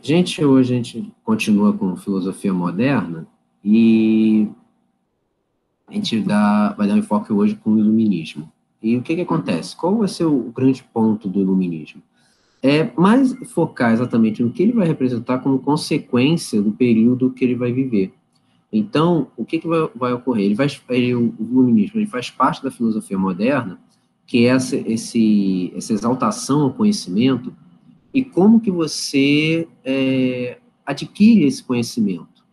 Hoje a gente continua com filosofia moderna e a gente vai dar um enfoque hoje com o iluminismo. E o que que acontece? Qual vai ser o grande ponto do iluminismo? É mais focar exatamente no que ele vai representar como consequência do período que ele vai viver. Então, o que que vai ocorrer? O iluminismo ele faz parte da filosofia moderna, que é essa exaltação ao conhecimento, e como que você adquire esse conhecimento,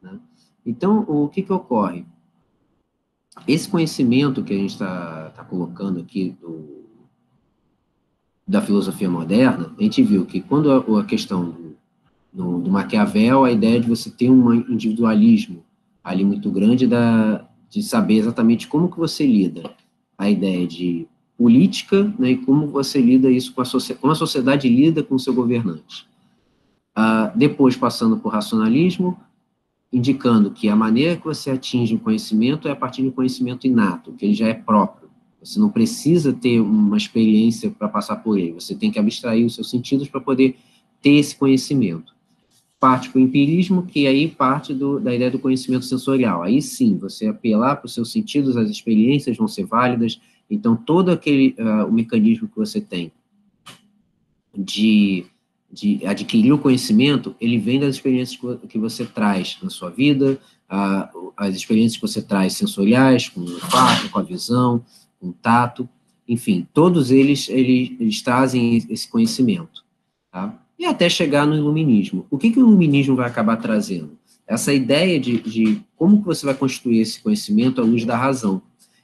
né? Então, o que que ocorre? Esse conhecimento que a gente está colocando aqui da filosofia moderna, a gente viu que quando a questão do Maquiavel, a ideia de você ter um individualismo ali muito grande de saber exatamente como que você lida a ideia de política, né, e como você lida isso como a sociedade lida com o seu governante. Depois, passando por racionalismo, indicando que a maneira que você atinge o conhecimento é a partir do conhecimento inato, que ele já é próprio. Você não precisa ter uma experiência para passar por ele, você tem que abstrair os seus sentidos para poder ter esse conhecimento. Parte para o empirismo, que aí parte da ideia do conhecimento sensorial. Aí sim, você apelar para os seus sentidos, as experiências vão ser válidas, então todo o mecanismo que você tem de adquirir o conhecimento, ele vem das experiências que você traz na sua vida, as experiências que você traz sensoriais, com o olfato, com a visão, com o tato, enfim, todos eles trazem esse conhecimento, tá? E até chegar no iluminismo. O que o iluminismo vai acabar trazendo? Essa ideia de como que você vai construir esse conhecimento à luz da razão.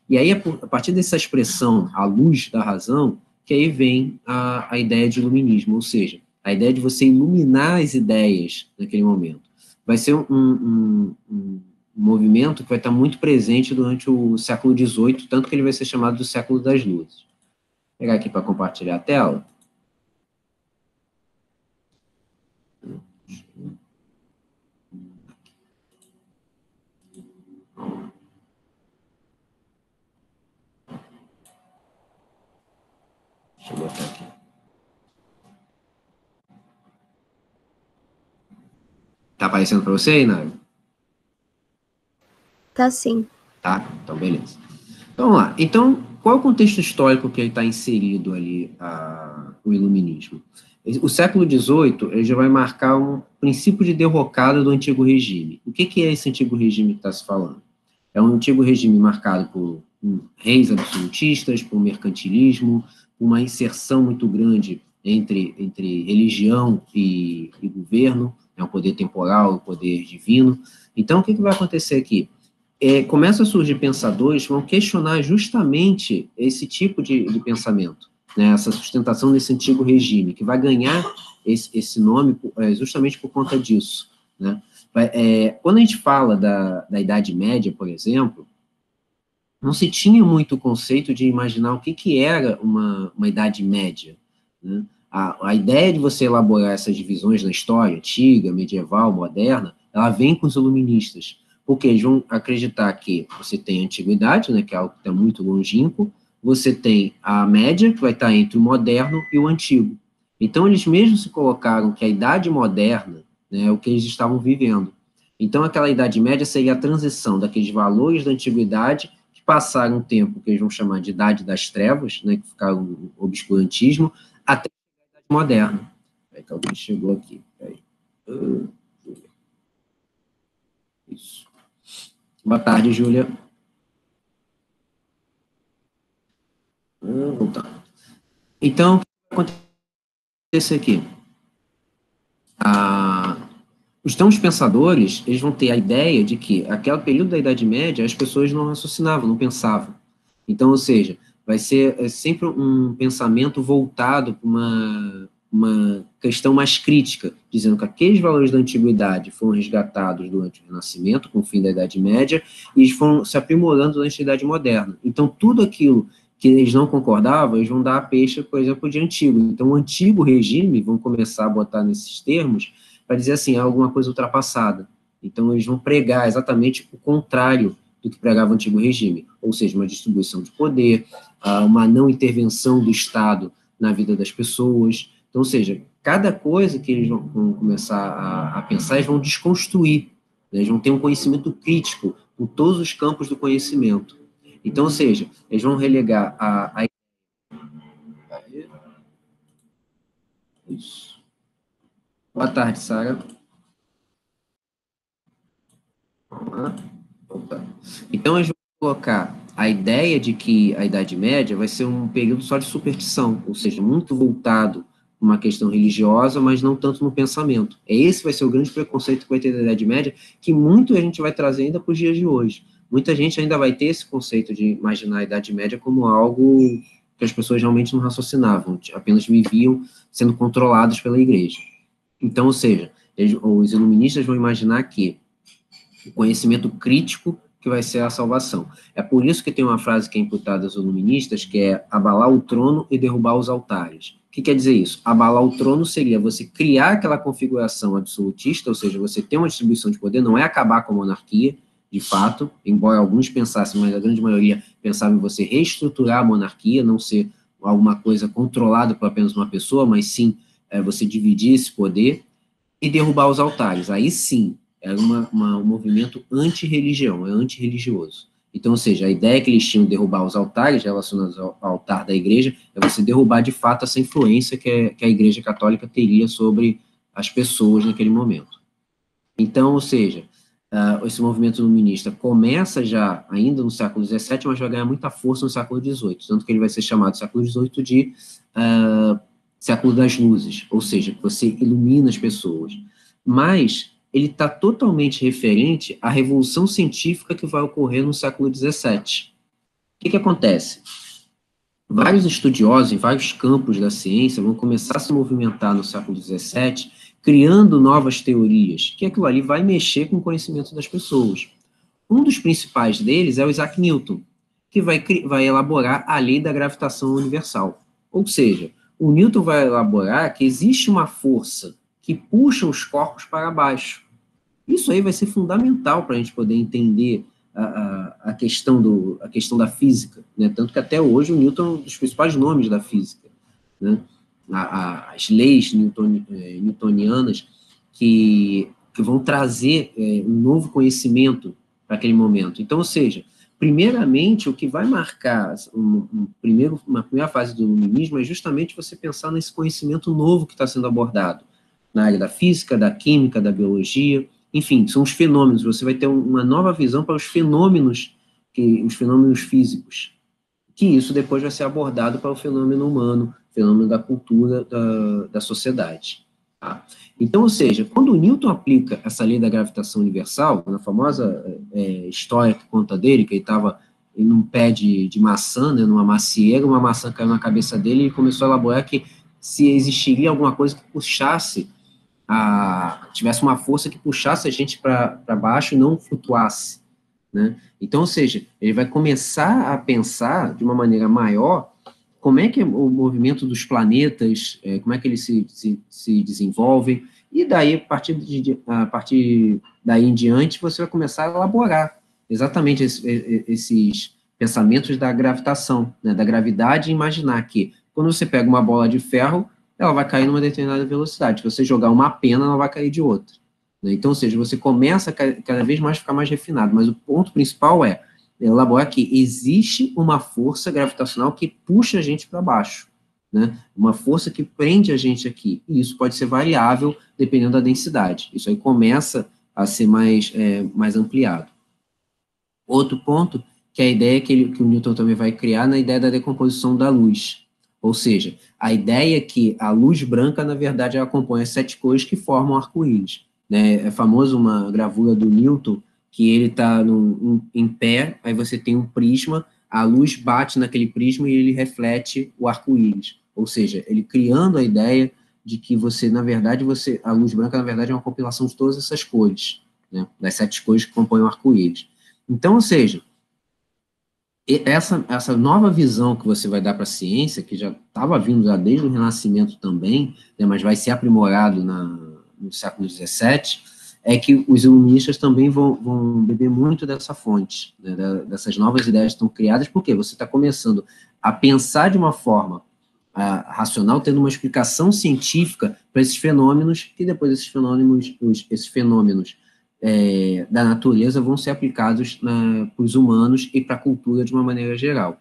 E aí, a partir dessa expressão, à luz da razão, que aí vem a ideia de iluminismo, ou seja, a ideia de você iluminar as ideias naquele momento. Vai ser um movimento que vai estar muito presente durante o século XVIII, tanto que ele vai ser chamado do século das luzes. Vou pegar aqui para compartilhar a tela. Deixa eu botar aqui. Tá aparecendo para você aí, Nário? Tá sim. Tá? Então, beleza. Então, vamos lá. Então, qual é o contexto histórico que ele está inserido ali, o iluminismo? O século XVIII ele já vai marcar um princípio de derrocada do antigo regime. O que é esse antigo regime que está se falando? É um antigo regime marcado por reis absolutistas, por mercantilismo, por uma inserção muito grande entre religião e governo, né, o poder temporal, o poder divino. Então, o que vai acontecer aqui? Começam a surgir pensadores que vão questionar justamente esse tipo de pensamento, né, essa sustentação desse antigo regime, que vai ganhar esse nome justamente por conta disso, né? Quando a gente fala da Idade Média, por exemplo, não se tinha muito o conceito de imaginar o que era uma Idade Média, né? A ideia de você elaborar essas divisões na história, antiga, medieval, moderna, ela vem com os iluministas, porque eles vão acreditar que você tem a antiguidade, né, que é algo que está muito longínquo, você tem a média, que vai estar entre o moderno e o antigo. Então, eles mesmos se colocaram que a idade moderna, né, é o que eles estavam vivendo. Então, aquela idade média seria a transição daqueles valores da antiguidade que passaram um tempo que eles vão chamar de idade das trevas, né, que ficaram no obscurantismo, até a idade moderna. Aí que alguém chegou aqui. Isso. Boa tarde, Júlia. Voltar. Então, o que vai acontecer aqui? Então, os pensadores, eles vão ter a ideia de que aquele período da Idade Média as pessoas não raciocinavam, não pensavam. Então, ou seja, vai ser sempre um pensamento voltado para uma questão mais crítica, dizendo que aqueles valores da antiguidade foram resgatados durante o Renascimento, com o fim da Idade Média, e eles foram se aprimorando durante a Idade Moderna. Então, tudo aquilo que eles não concordavam, eles vão dar a peixe, por exemplo, de antigo. Então, o antigo regime, vão começar a botar nesses termos, para dizer assim, é alguma coisa ultrapassada. Então, eles vão pregar exatamente o contrário do que pregava o antigo regime, ou seja, uma distribuição de poder, uma não intervenção do Estado na vida das pessoas. Então, ou seja, cada coisa que eles vão começar a pensar, eles vão desconstruir, né? Eles vão ter um conhecimento crítico em todos os campos do conhecimento. Então, ou seja, eles vão relegar a isso. Boa tarde, Sara. Então, eles vão colocar a ideia de que a Idade Média vai ser um período só de superstição, ou seja, muito voltado para uma questão religiosa, mas não tanto no pensamento. Esse vai ser o grande preconceito que vai ter da Idade Média, que muito a gente vai trazer ainda para os dias de hoje. Muita gente ainda vai ter esse conceito de imaginar a Idade Média como algo que as pessoas realmente não raciocinavam, apenas viviam sendo controladas pela igreja. Então, ou seja, os iluministas vão imaginar que o conhecimento crítico que vai ser a salvação. É por isso que tem uma frase que é imputada aos iluministas, que é abalar o trono e derrubar os altares. O que quer dizer isso? Abalar o trono seria você criar aquela configuração absolutista, ou seja, você ter uma distribuição de poder, não é acabar com a monarquia, de fato, embora alguns pensassem, mas a grande maioria pensava em você reestruturar a monarquia, não ser alguma coisa controlada por apenas uma pessoa, mas sim você dividir esse poder e derrubar os altares. Aí sim, era um movimento anti-religião, é anti-religioso. Então, ou seja, a ideia que eles tinham de derrubar os altares relacionados ao altar da igreja é você derrubar de fato essa influência que a igreja católica teria sobre as pessoas naquele momento. Então, ou seja, esse movimento iluminista começa já ainda no século XVII, mas vai ganhar muita força no século XVIII, tanto que ele vai ser chamado século XVIII de século das luzes, ou seja, você ilumina as pessoas. Mas ele está totalmente referente à revolução científica que vai ocorrer no século XVII. O que acontece? Vários estudiosos em vários campos da ciência vão começar a se movimentar no século XVII, criando novas teorias, que aquilo ali vai mexer com o conhecimento das pessoas. Um dos principais deles é o Isaac Newton, que vai elaborar a lei da gravitação universal. Ou seja, o Newton vai elaborar que existe uma força que puxa os corpos para baixo. Isso aí vai ser fundamental para a gente poder entender a questão da física, né? Tanto que até hoje o Newton é um dos principais nomes da física, né? As leis newtonianas que vão trazer um novo conhecimento para aquele momento. Então, ou seja, primeiramente, o que vai marcar uma primeira fase do iluminismo é justamente você pensar nesse conhecimento novo que está sendo abordado na área da física, da química, da biologia, enfim, são os fenômenos. Você vai ter uma nova visão para os fenômenos físicos, que isso depois vai ser abordado para o fenômeno humano, fenômeno da cultura, da sociedade. Tá? Então, ou seja, quando o Newton aplica essa lei da gravitação universal, na famosa história que conta dele, que ele estava em um pé de maçã, né, numa macieira, uma maçã caiu na cabeça dele e ele começou a elaborar que se existiria alguma coisa que puxasse, tivesse uma força que puxasse a gente para baixo e não flutuasse, né? Então, ou seja, ele vai começar a pensar de uma maneira maior como é que é o movimento dos planetas, como é que eles se desenvolvem, e daí, a partir daí em diante, você vai começar a elaborar exatamente esses pensamentos da gravitação, né, da gravidade, e imaginar que quando você pega uma bola de ferro, ela vai cair numa determinada velocidade. Se você jogar uma pena, ela vai cair de outra. Né? Então, ou seja, você começa a cada vez mais ficar mais refinado, mas o ponto principal é elaborar que existe uma força gravitacional que puxa a gente para baixo, né? Uma força que prende a gente aqui, e isso pode ser variável dependendo da densidade. Isso aí começa a ser mais ampliado. Outro ponto, que é a ideia que o Newton também vai criar na ideia da decomposição da luz. Ou seja, a ideia é que a luz branca, na verdade, ela compõe as 7 cores que formam o arco-íris. Né? É famoso uma gravura do Newton, que ele está em pé, aí você tem um prisma, a luz bate naquele prisma e ele reflete o arco-íris. Ou seja, ele criando a ideia de que você, na verdade, a luz branca, na verdade, é uma compilação de todas essas cores, né? Das 7 cores que compõem o arco-íris. Então, ou seja, essa nova visão que você vai dar para a ciência, que já estava vindo já desde o Renascimento também, né, mas vai ser aprimorado no século XVII, é que os iluministas também vão beber muito dessa fonte, né, dessas novas ideias que estão criadas, porque você está começando a pensar de uma forma racional, tendo uma explicação científica para esses fenômenos, que depois esses fenômenos da natureza vão ser aplicados para os humanos e para a cultura de uma maneira geral.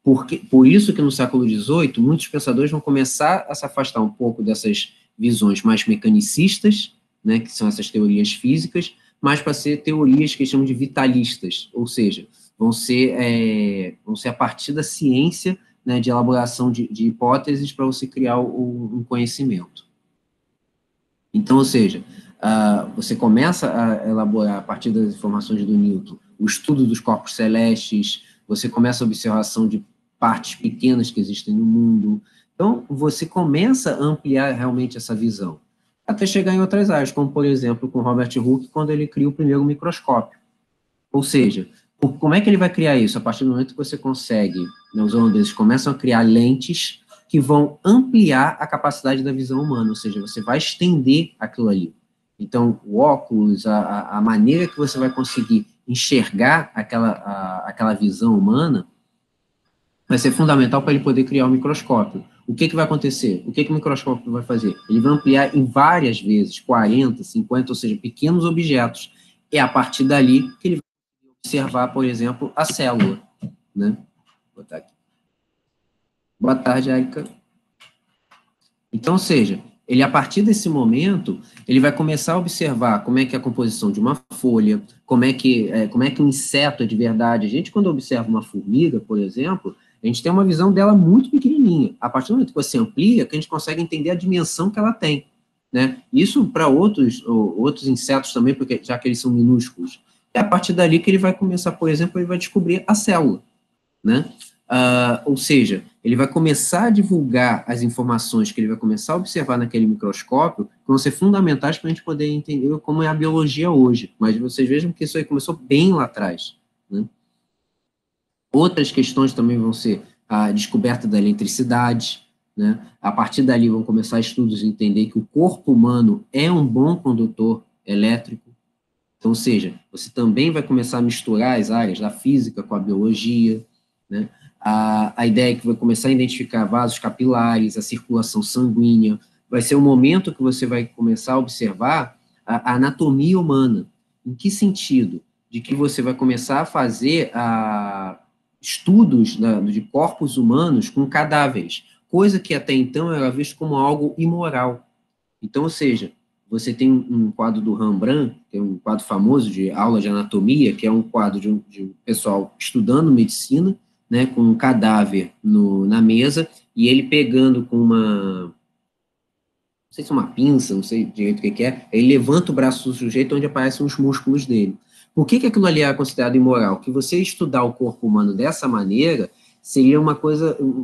Por isso que no século XVIII, muitos pensadores vão começar a se afastar um pouco dessas visões mais mecanicistas, né, que são essas teorias físicas, mas para ser teorias que chamam de vitalistas, ou seja, vão ser a partir da ciência, né, de elaboração de hipóteses para você criar um conhecimento. Então, ou seja, você começa a elaborar, a partir das informações do Newton, o estudo dos corpos celestes, você começa a observação de partes pequenas que existem no mundo. Então, você começa a ampliar realmente essa visão, até chegar em outras áreas, como, por exemplo, com Robert Hooke, quando ele cria o primeiro microscópio. Ou seja, como é que ele vai criar isso? A partir do momento que você consegue, né, os holandeses começam a criar lentes que vão ampliar a capacidade da visão humana, ou seja, você vai estender aquilo ali. Então, o óculos, a maneira que você vai conseguir enxergar aquela visão humana, vai ser fundamental para ele poder criar um microscópio. O que vai acontecer? O que o microscópio vai fazer? Ele vai ampliar em várias vezes, 40, 50, ou seja, pequenos objetos. É a partir dali que ele vai observar, por exemplo, a célula. Né? Vou botar aqui. Boa tarde, Érica. Então, ou seja, ele, a partir desse momento, ele vai começar a observar como é que é a composição de uma folha, como é que um inseto é de verdade. A gente, quando observa uma formiga, por exemplo, a gente tem uma visão dela muito pequenininha. A partir do momento que você amplia, que a gente consegue entender a dimensão que ela tem. Né? Isso para outros insetos também, porque, já que eles são minúsculos. É a partir dali que ele vai começar, por exemplo, ele vai descobrir a célula. Né? Ou seja, ele vai começar a divulgar as informações que ele vai começar a observar naquele microscópio, que vão ser fundamentais para a gente poder entender como é a biologia hoje. Mas vocês vejam que isso aí começou bem lá atrás. Né? Outras questões também vão ser a descoberta da eletricidade. Né? A partir dali vão começar estudos a entender que o corpo humano é um bom condutor elétrico. Então, ou seja, você também vai começar a misturar as áreas da física com a biologia. Né? A ideia é que vai começar a identificar vasos capilares, a circulação sanguínea, vai ser o momento que você vai começar a observar a anatomia humana. Em que sentido? De que você vai começar a fazer estudos de corpos humanos com cadáveres, coisa que até então era visto como algo imoral. Então, ou seja, você tem um quadro do Rembrandt, que é um quadro famoso de aula de anatomia, que é um quadro de um pessoal estudando medicina, né, com um cadáver na mesa, e ele pegando com não sei se é uma pinça, não sei direito o que é, ele levanta o braço do sujeito onde aparecem os músculos dele. Por que aquilo ali é considerado imoral? Que você estudar o corpo humano dessa maneira seria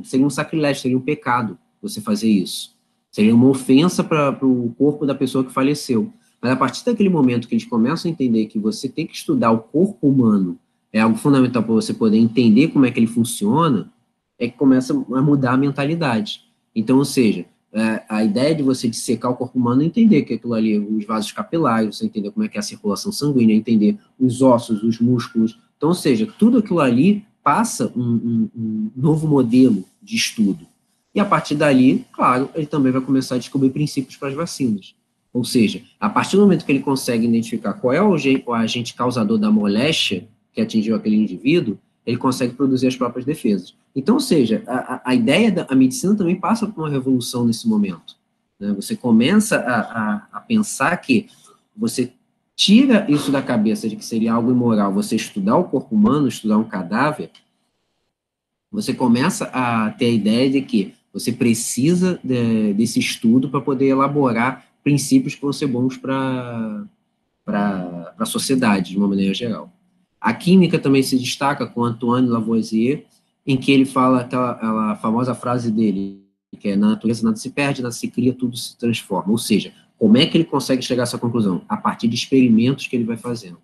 seria um sacrilégio, seria um pecado você fazer isso. Seria uma ofensa para o corpo da pessoa que faleceu. Mas a partir daquele momento que eles começam a entender que você tem que estudar o corpo humano, é algo fundamental para você poder entender como é que ele funciona, é que começa a mudar a mentalidade. Então, ou seja, a ideia de você dissecar o corpo humano é entender que aquilo ali, os vasos capilares, você entender como é que é a circulação sanguínea, entender os ossos, os músculos. Então, ou seja, tudo aquilo ali passa um novo modelo de estudo. E a partir dali, claro, ele também vai começar a descobrir princípios para as vacinas. Ou seja, a partir do momento que ele consegue identificar qual é o agente causador da moléstia que atingiu aquele indivíduo, ele consegue produzir as próprias defesas. Então, ou seja, a ideia da medicina também passa por uma revolução nesse momento. Né? Você começa a pensar que você tira isso da cabeça de que seria algo imoral você estudar o corpo humano, estudar um cadáver, você começa a ter a ideia de que você precisa desse estudo para poder elaborar princípios que vão ser bons para a sociedade, de uma maneira geral. A química também se destaca com Antoine Lavoisier, em que ele fala aquela famosa frase dele, que é: na natureza nada se perde, nada se cria, tudo se transforma. Ou seja, como é que ele consegue chegar a essa conclusão? A partir de experimentos que ele vai fazendo.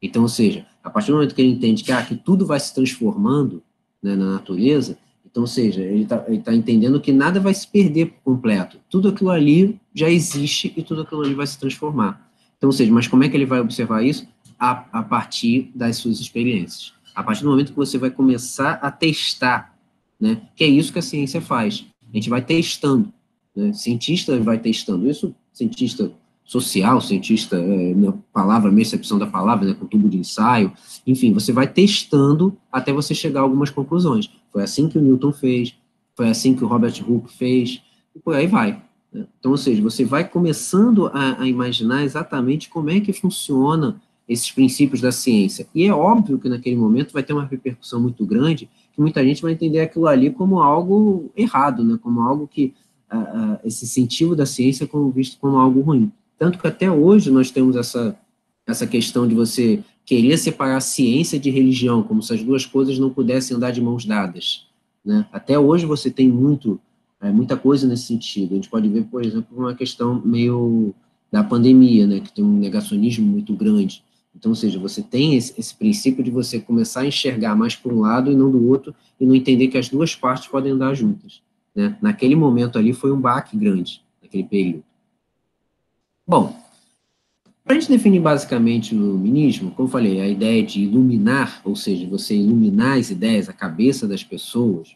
Então, ou seja, a partir do momento que ele entende que tudo vai se transformando, né, na natureza, então, ou seja, ele tá entendendo que nada vai se perder por completo. Tudo aquilo ali já existe e tudo aquilo ali vai se transformar. Então, ou seja, mas como é que ele vai observar isso? A partir das suas experiências. A partir do momento que você vai começar a testar, né? Que é isso que a ciência faz. A gente vai testando, né? Cientista vai testando isso, cientista social, cientista, na palavra, mesma acepção da palavra, né, com tubo de ensaio, enfim, você vai testando até você chegar a algumas conclusões. Foi assim que o Newton fez, foi assim que o Robert Hooke fez, e por aí vai. Né? Então, ou seja, você vai começando a imaginar exatamente como é que funciona esses princípios da ciência. E é óbvio que naquele momento vai ter uma repercussão muito grande, que muita gente vai entender aquilo ali como algo errado, né, como algo que, esse incentivo da ciência como visto como algo ruim. Tanto que até hoje nós temos essa questão de você querer separar ciência de religião, como se as duas coisas não pudessem andar de mãos dadas. Né? Até hoje você tem muita coisa nesse sentido. A gente pode ver, por exemplo, uma questão meio da pandemia, né, que tem um negacionismo muito grande. Então, ou seja, você tem esse princípio de você começar a enxergar mais para um lado e não do outro, e não entender que as duas partes podem andar juntas. Né? Naquele momento ali foi um baque grande, naquele período. Bom, para a gente definir basicamente o iluminismo, como eu falei, a ideia de iluminar, ou seja, você iluminar as ideias, a cabeça das pessoas,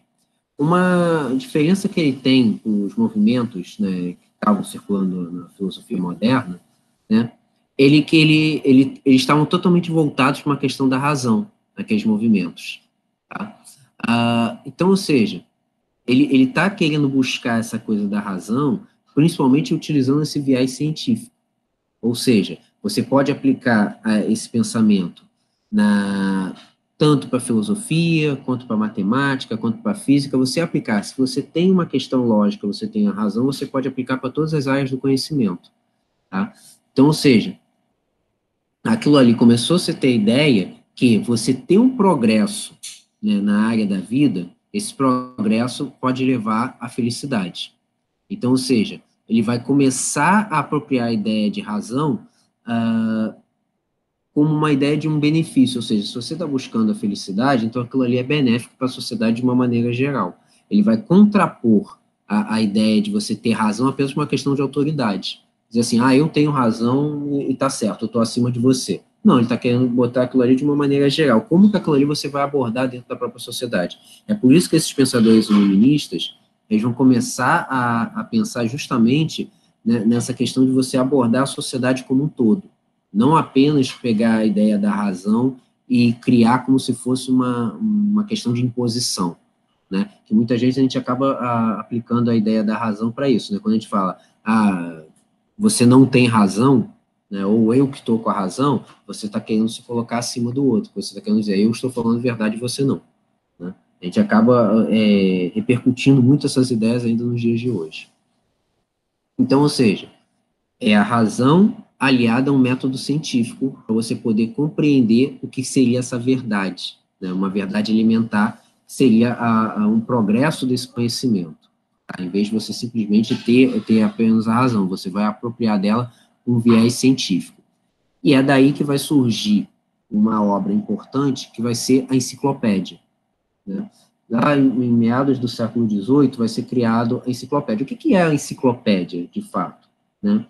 uma diferença que ele tem com os movimentos, né, que estavam circulando na filosofia moderna, né, eles estavam totalmente voltados para uma questão da razão, naqueles movimentos. Tá? Então, ou seja, ele está querendo buscar essa coisa da razão, principalmente utilizando esse viés científico. Ou seja, você pode aplicar esse pensamento tanto para a filosofia, quanto para a matemática, quanto para a física, você aplicar. Se você tem uma questão lógica, você tem a razão, você pode aplicar para todas as áreas do conhecimento. Tá? Então, ou seja, aquilo ali começou a você ter a ideia que você ter um progresso, né, na área da vida, esse progresso pode levar à felicidade. Então, ou seja, ele vai começar a apropriar a ideia de razão como uma ideia de um benefício, ou seja, se você está buscando a felicidade, então aquilo ali é benéfico para a sociedade de uma maneira geral. Ele vai contrapor a ideia de você ter razão apenas por uma questão de autoridade. Dizer assim, eu tenho razão e está certo, eu estou acima de você. Não, ele está querendo botar aquilo ali de uma maneira geral. Como que aquilo ali você vai abordar dentro da própria sociedade? É por isso que esses pensadores iluministas, eles vão começar a pensar justamente, né, nessa questão de você abordar a sociedade como um todo. Não apenas pegar a ideia da razão e criar como se fosse uma questão de imposição, né? Que muitas vezes a gente acaba aplicando a ideia da razão para isso, né? Quando a gente fala, você não tem razão, né? Ou eu que estou com a razão, você está querendo se colocar acima do outro, você está querendo dizer, eu estou falando verdade e você não. Né? A gente acaba repercutindo muito essas ideias ainda nos dias de hoje. Então, ou seja, é a razão aliada a um método científico para você poder compreender o que seria essa verdade, né? Uma verdade elementar seria um progresso desse conhecimento, tá? Em vez de você simplesmente ter apenas a razão, você vai apropriar dela um viés científico. E é daí que vai surgir uma obra importante, que vai ser a enciclopédia, né? Lá em meados do século XVIII vai ser criado a enciclopédia. O que é a enciclopédia, de fato, né?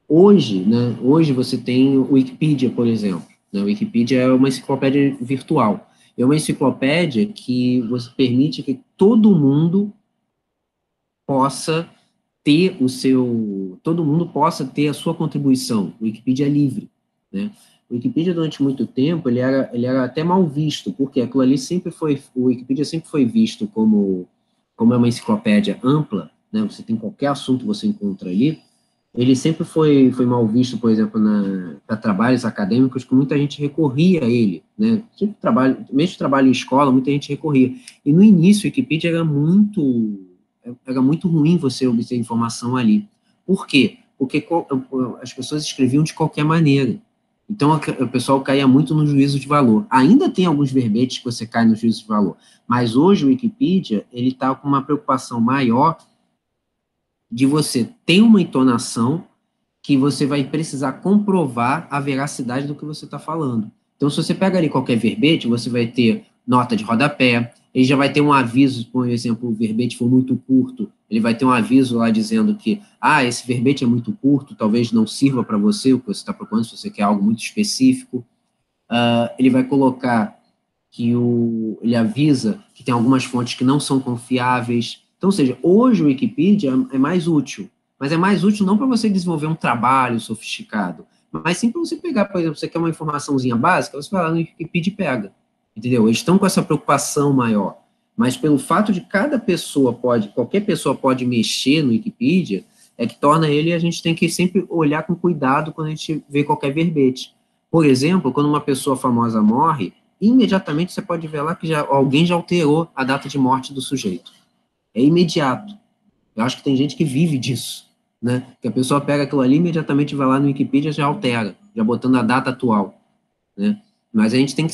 Hoje você tem o Wikipedia, por exemplo. Né? O Wikipedia é uma enciclopédia virtual. É uma enciclopédia que você permite que todo mundo possa todo mundo possa ter a sua contribuição. O Wikipedia é livre, né? O Wikipedia, durante muito tempo, ele era até mal visto, porque aquilo ali o Wikipedia sempre foi visto como é uma enciclopédia ampla, né? Você tem qualquer assunto que você encontra ali. Ele sempre foi mal visto, por exemplo, para trabalhos acadêmicos, que muita gente recorria a ele, né? Mesmo trabalho em escola, muita gente recorria. E no início, o Wikipedia era muito ruim você obter informação ali. Por quê? Porque as pessoas escreviam de qualquer maneira. Então, o pessoal caía muito no juízo de valor. Ainda tem alguns verbetes que você cai no juízo de valor, mas hoje o Wikipedia, ele está com uma preocupação maior de você ter uma entonação que você vai precisar comprovar a veracidade do que você está falando. Então, se você pega ali qualquer verbete, você vai ter nota de rodapé, ele já vai ter um aviso, por exemplo, o verbete for muito curto, ele vai ter um aviso lá dizendo que, esse verbete é muito curto, talvez não sirva para você, o que você está procurando, se você quer algo muito específico. Ele vai colocar ele avisa que tem algumas fontes que não são confiáveis. Então, ou seja, hoje o Wikipedia é mais útil, mas é mais útil não para você desenvolver um trabalho sofisticado, mas sim para você pegar, por exemplo, você quer uma informaçãozinha básica, você vai lá no Wikipedia e pega, entendeu? Eles estão com essa preocupação maior, mas pelo fato de qualquer pessoa pode mexer no Wikipedia, é que torna ele, a gente tem que sempre olhar com cuidado quando a gente vê qualquer verbete. Por exemplo, quando uma pessoa famosa morre, imediatamente você pode ver lá que alguém já alterou a data de morte do sujeito. É imediato. Eu acho que tem gente que vive disso, né? Que a pessoa pega aquilo ali, imediatamente vai lá no Wikipedia e já altera, já botando a data atual, né? Mas a gente tem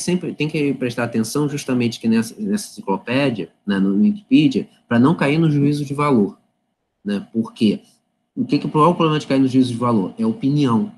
que prestar atenção justamente que nessa enciclopédia, né, no Wikipedia, para não cair no juízo de valor, né? Por quê? Qual é o problema de cair no juízo de valor? É opinião,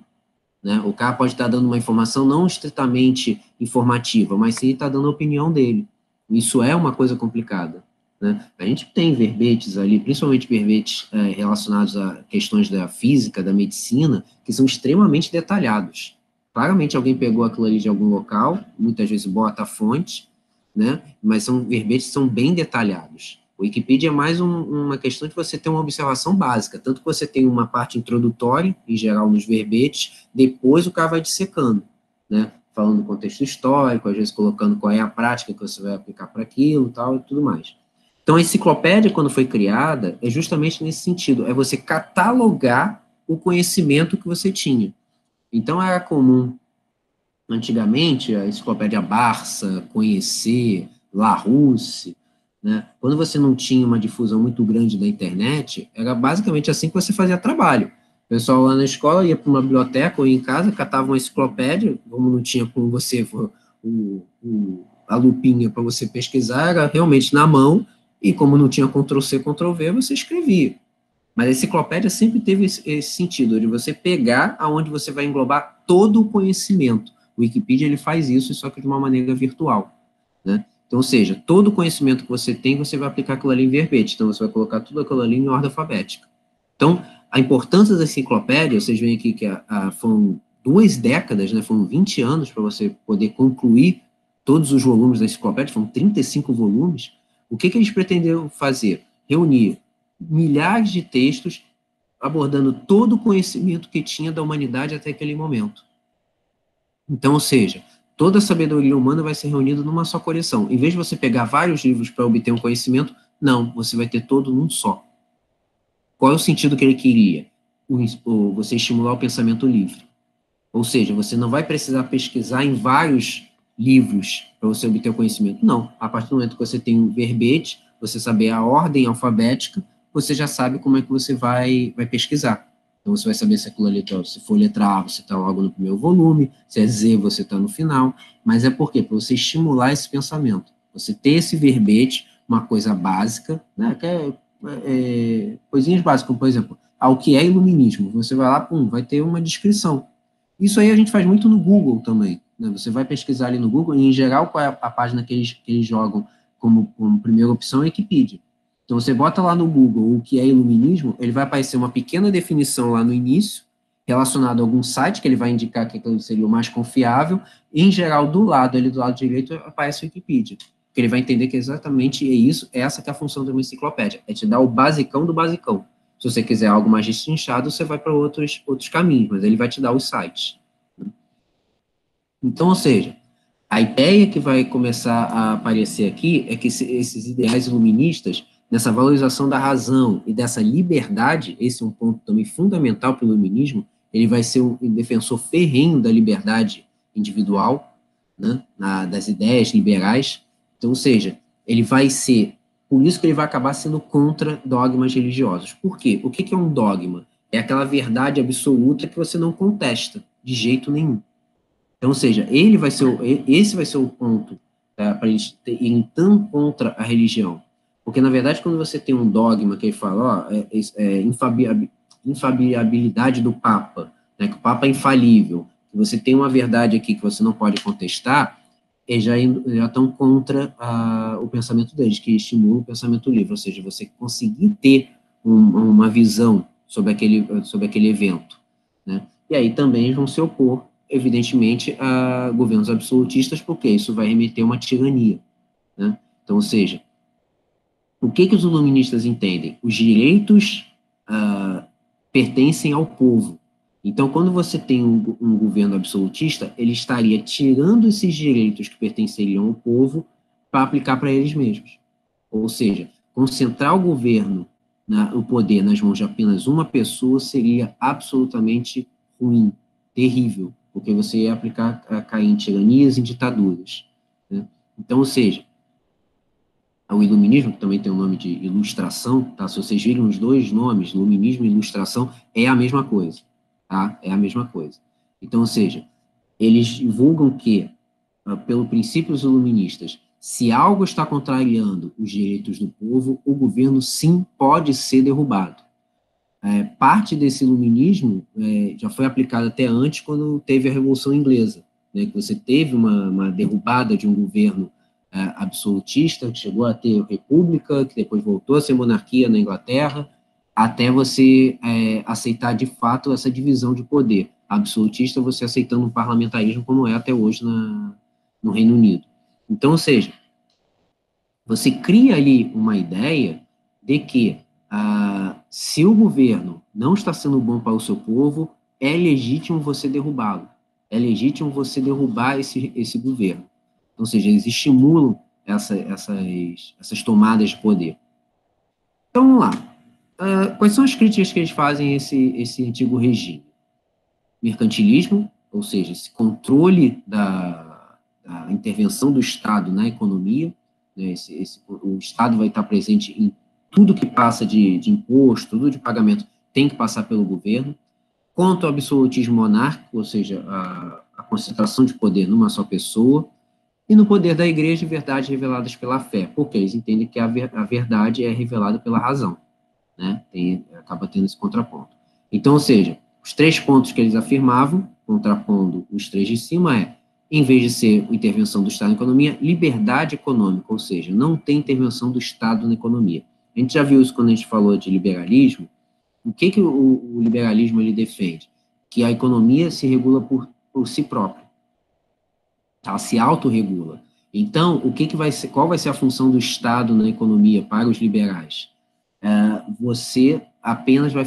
né? O cara pode estar dando uma informação não estritamente informativa, mas sim está dando a opinião dele. Isso é uma coisa complicada, né? A gente tem verbetes ali, principalmente verbetes relacionados a questões da física, da medicina, que são extremamente detalhados. Claramente alguém pegou aquilo ali de algum local, muitas vezes bota a fonte, né? Mas são verbetes que são bem detalhados. O Wikipedia é mais uma questão de você ter uma observação básica, tanto que você tem uma parte introdutória, em geral, nos verbetes, depois o cara vai dissecando, né? Falando do contexto histórico, às vezes colocando qual é a prática que você vai aplicar para aquilo, tal, e tudo mais. Então, a enciclopédia, quando foi criada, é justamente nesse sentido, é você catalogar o conhecimento que você tinha. Então, era comum, antigamente, a enciclopédia Barça, Conhecer, Larousse, né? Quando você não tinha uma difusão muito grande da internet, era basicamente assim que você fazia trabalho. O pessoal lá na escola ia para uma biblioteca ou ia em casa, catava uma enciclopédia, como não tinha com você a lupinha para você pesquisar, era realmente na mão, e como não tinha Ctrl+C, Ctrl+V, você escrevia. Mas a enciclopédia sempre teve esse sentido, de você pegar aonde você vai englobar todo o conhecimento. O Wikipedia, ele faz isso, só que de uma maneira virtual, né? Então, ou seja, todo o conhecimento que você tem, você vai aplicar aquilo ali em verbete. Então, você vai colocar tudo aquilo ali em ordem alfabética. Então, a importância da enciclopédia, vocês veem aqui que foram 2 décadas, né, foram 20 anos para você poder concluir todos os volumes da enciclopédia, foram 35 volumes. O que eles pretenderam fazer? Reunir milhares de textos abordando todo o conhecimento que tinha da humanidade até aquele momento. Então, ou seja, toda a sabedoria humana vai ser reunida numa só coleção. Em vez de você pegar vários livros para obter um conhecimento, não, você vai ter todo num só. Qual é o sentido que ele queria? Você estimular o pensamento livre. Ou seja, você não vai precisar pesquisar em vários livros para você obter o conhecimento. Não. A partir do momento que você tem um verbete, você saber a ordem alfabética, você já sabe como é que você vai pesquisar. Então, você vai saber se aquilo ali, se for letra A, você está logo no primeiro volume, se é Z, você está no final. Mas é por quê? Para você estimular esse pensamento. Você ter esse verbete, uma coisa básica, né, que coisinhas básicas, como, por exemplo, o que é iluminismo. Você vai lá, vai ter uma descrição. Isso aí a gente faz muito no Google também, né? Você vai pesquisar ali no Google, e em geral, qual é a página que eles jogam como primeira opção é a Wikipedia. Então, você bota lá no Google o que é iluminismo, ele vai aparecer uma pequena definição lá no início, relacionada a algum site que ele vai indicar que aquilo seria o mais confiável, e, em geral, do lado direito, aparece a Wikipedia. Porque ele vai entender que exatamente essa que é a função de uma enciclopédia, é te dar o basicão do basicão. Se você quiser algo mais destrinchado, você vai para outros caminhos, mas ele vai te dar os sites. Então, ou seja, a ideia que vai começar a aparecer aqui é que esses ideais iluministas, nessa valorização da razão e dessa liberdade, esse é um ponto também fundamental para o iluminismo, ele vai ser um defensor ferrenho da liberdade individual, né, das ideias liberais. Então, ou seja, ele vai ser, por isso que ele vai acabar sendo contra dogmas religiosos. Por quê? O que é um dogma? É aquela verdade absoluta que você não contesta, de jeito nenhum. Então, ou seja, esse vai ser o ponto, tá, para a gente ir então contra a religião. Porque, na verdade, quando você tem um dogma que ele fala, infabilidade do Papa, né, que o Papa é infalível, que você tem uma verdade aqui que você não pode contestar, eles já estão contra o pensamento deles, que estimula o pensamento livre, ou seja, você conseguir ter uma visão sobre aquele evento, né? E aí também eles vão se opor evidentemente, a governos absolutistas, porque isso vai remeter a uma tirania, né? Então, ou seja, o que os iluministas entendem? Os direitos pertencem ao povo. Então, quando você tem um governo absolutista, ele estaria tirando esses direitos que pertenceriam ao povo para aplicar para eles mesmos. Ou seja, concentrar o governo, o poder nas mãos de apenas uma pessoa seria absolutamente ruim, terrível, porque você ia cair em tiranias e ditaduras, né? Então, ou seja, o iluminismo, que também tem o nome de ilustração, tá? Se vocês virem os dois nomes, iluminismo e ilustração, é a mesma coisa, tá? É a mesma coisa. Então, ou seja, eles divulgam que, pelo princípios iluministas, se algo está contrariando os direitos do povo, o governo, sim, pode ser derrubado. Parte desse iluminismo já foi aplicado até antes, quando teve a Revolução Inglesa, né, que você teve uma derrubada de um governo absolutista, que chegou a ter república, que depois voltou a ser monarquia na Inglaterra, até você aceitar de fato essa divisão de poder. Absolutista, você aceitando um parlamentarismo como é até hoje no Reino Unido. Então, ou seja, você cria ali uma ideia de que se o governo não está sendo bom para o seu povo, é legítimo você derrubá-lo. É legítimo você derrubar esse governo. Ou seja, eles estimulam essas tomadas de poder. Então, vamos lá. Quais são as críticas que eles fazem a esse antigo regime? Mercantilismo, ou seja, esse controle da intervenção do Estado na economia, né? O Estado vai estar presente em tudo que passa de imposto, tudo de pagamento, tem que passar pelo governo. Quanto ao absolutismo monárquico, ou seja, a concentração de poder numa só pessoa, e no poder da igreja, verdades reveladas pela fé, porque eles entendem que a verdade é revelada pela razão, né? Acaba tendo esse contraponto. Então, ou seja, os 3 pontos que eles afirmavam, contrapondo os 3 de cima, em vez de ser intervenção do Estado na economia, liberdade econômica, ou seja, não tem intervenção do Estado na economia. A gente já viu isso quando a gente falou de liberalismo. O que o liberalismo ele defende? Que a economia se regula por si própria. Ela se autorregula. Então, qual vai ser a função do Estado na economia para os liberais? Você apenas vai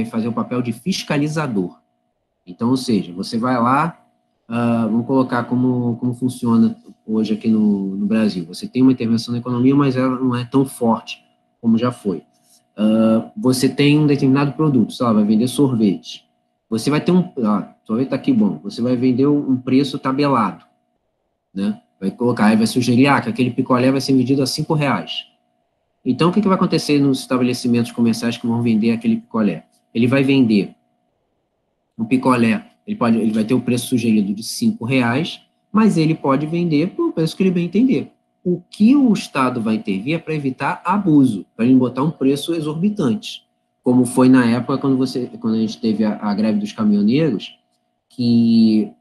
fazer o papel de fiscalizador. Então, ou seja, você vai lá, vamos colocar como funciona hoje aqui no Brasil. Você tem uma intervenção na economia, mas ela não é tão forte como já foi. Você tem um determinado produto, sei lá, vai vender sorvete. Você vai ter sorvete está aqui bom, você vai vender um preço tabelado, né? Vai colocar, aí vai sugerir, que aquele picolé vai ser vendido a R$5. Então, o que vai acontecer nos estabelecimentos comerciais que vão vender aquele picolé? Ele vai vender um picolé, ele vai ter o preço sugerido de R$5, mas ele pode vender por um preço que ele bem entender. O que o Estado vai intervir é para evitar abuso, para ele botar um preço exorbitante, como foi na época quando a gente teve a greve dos caminhoneiros, que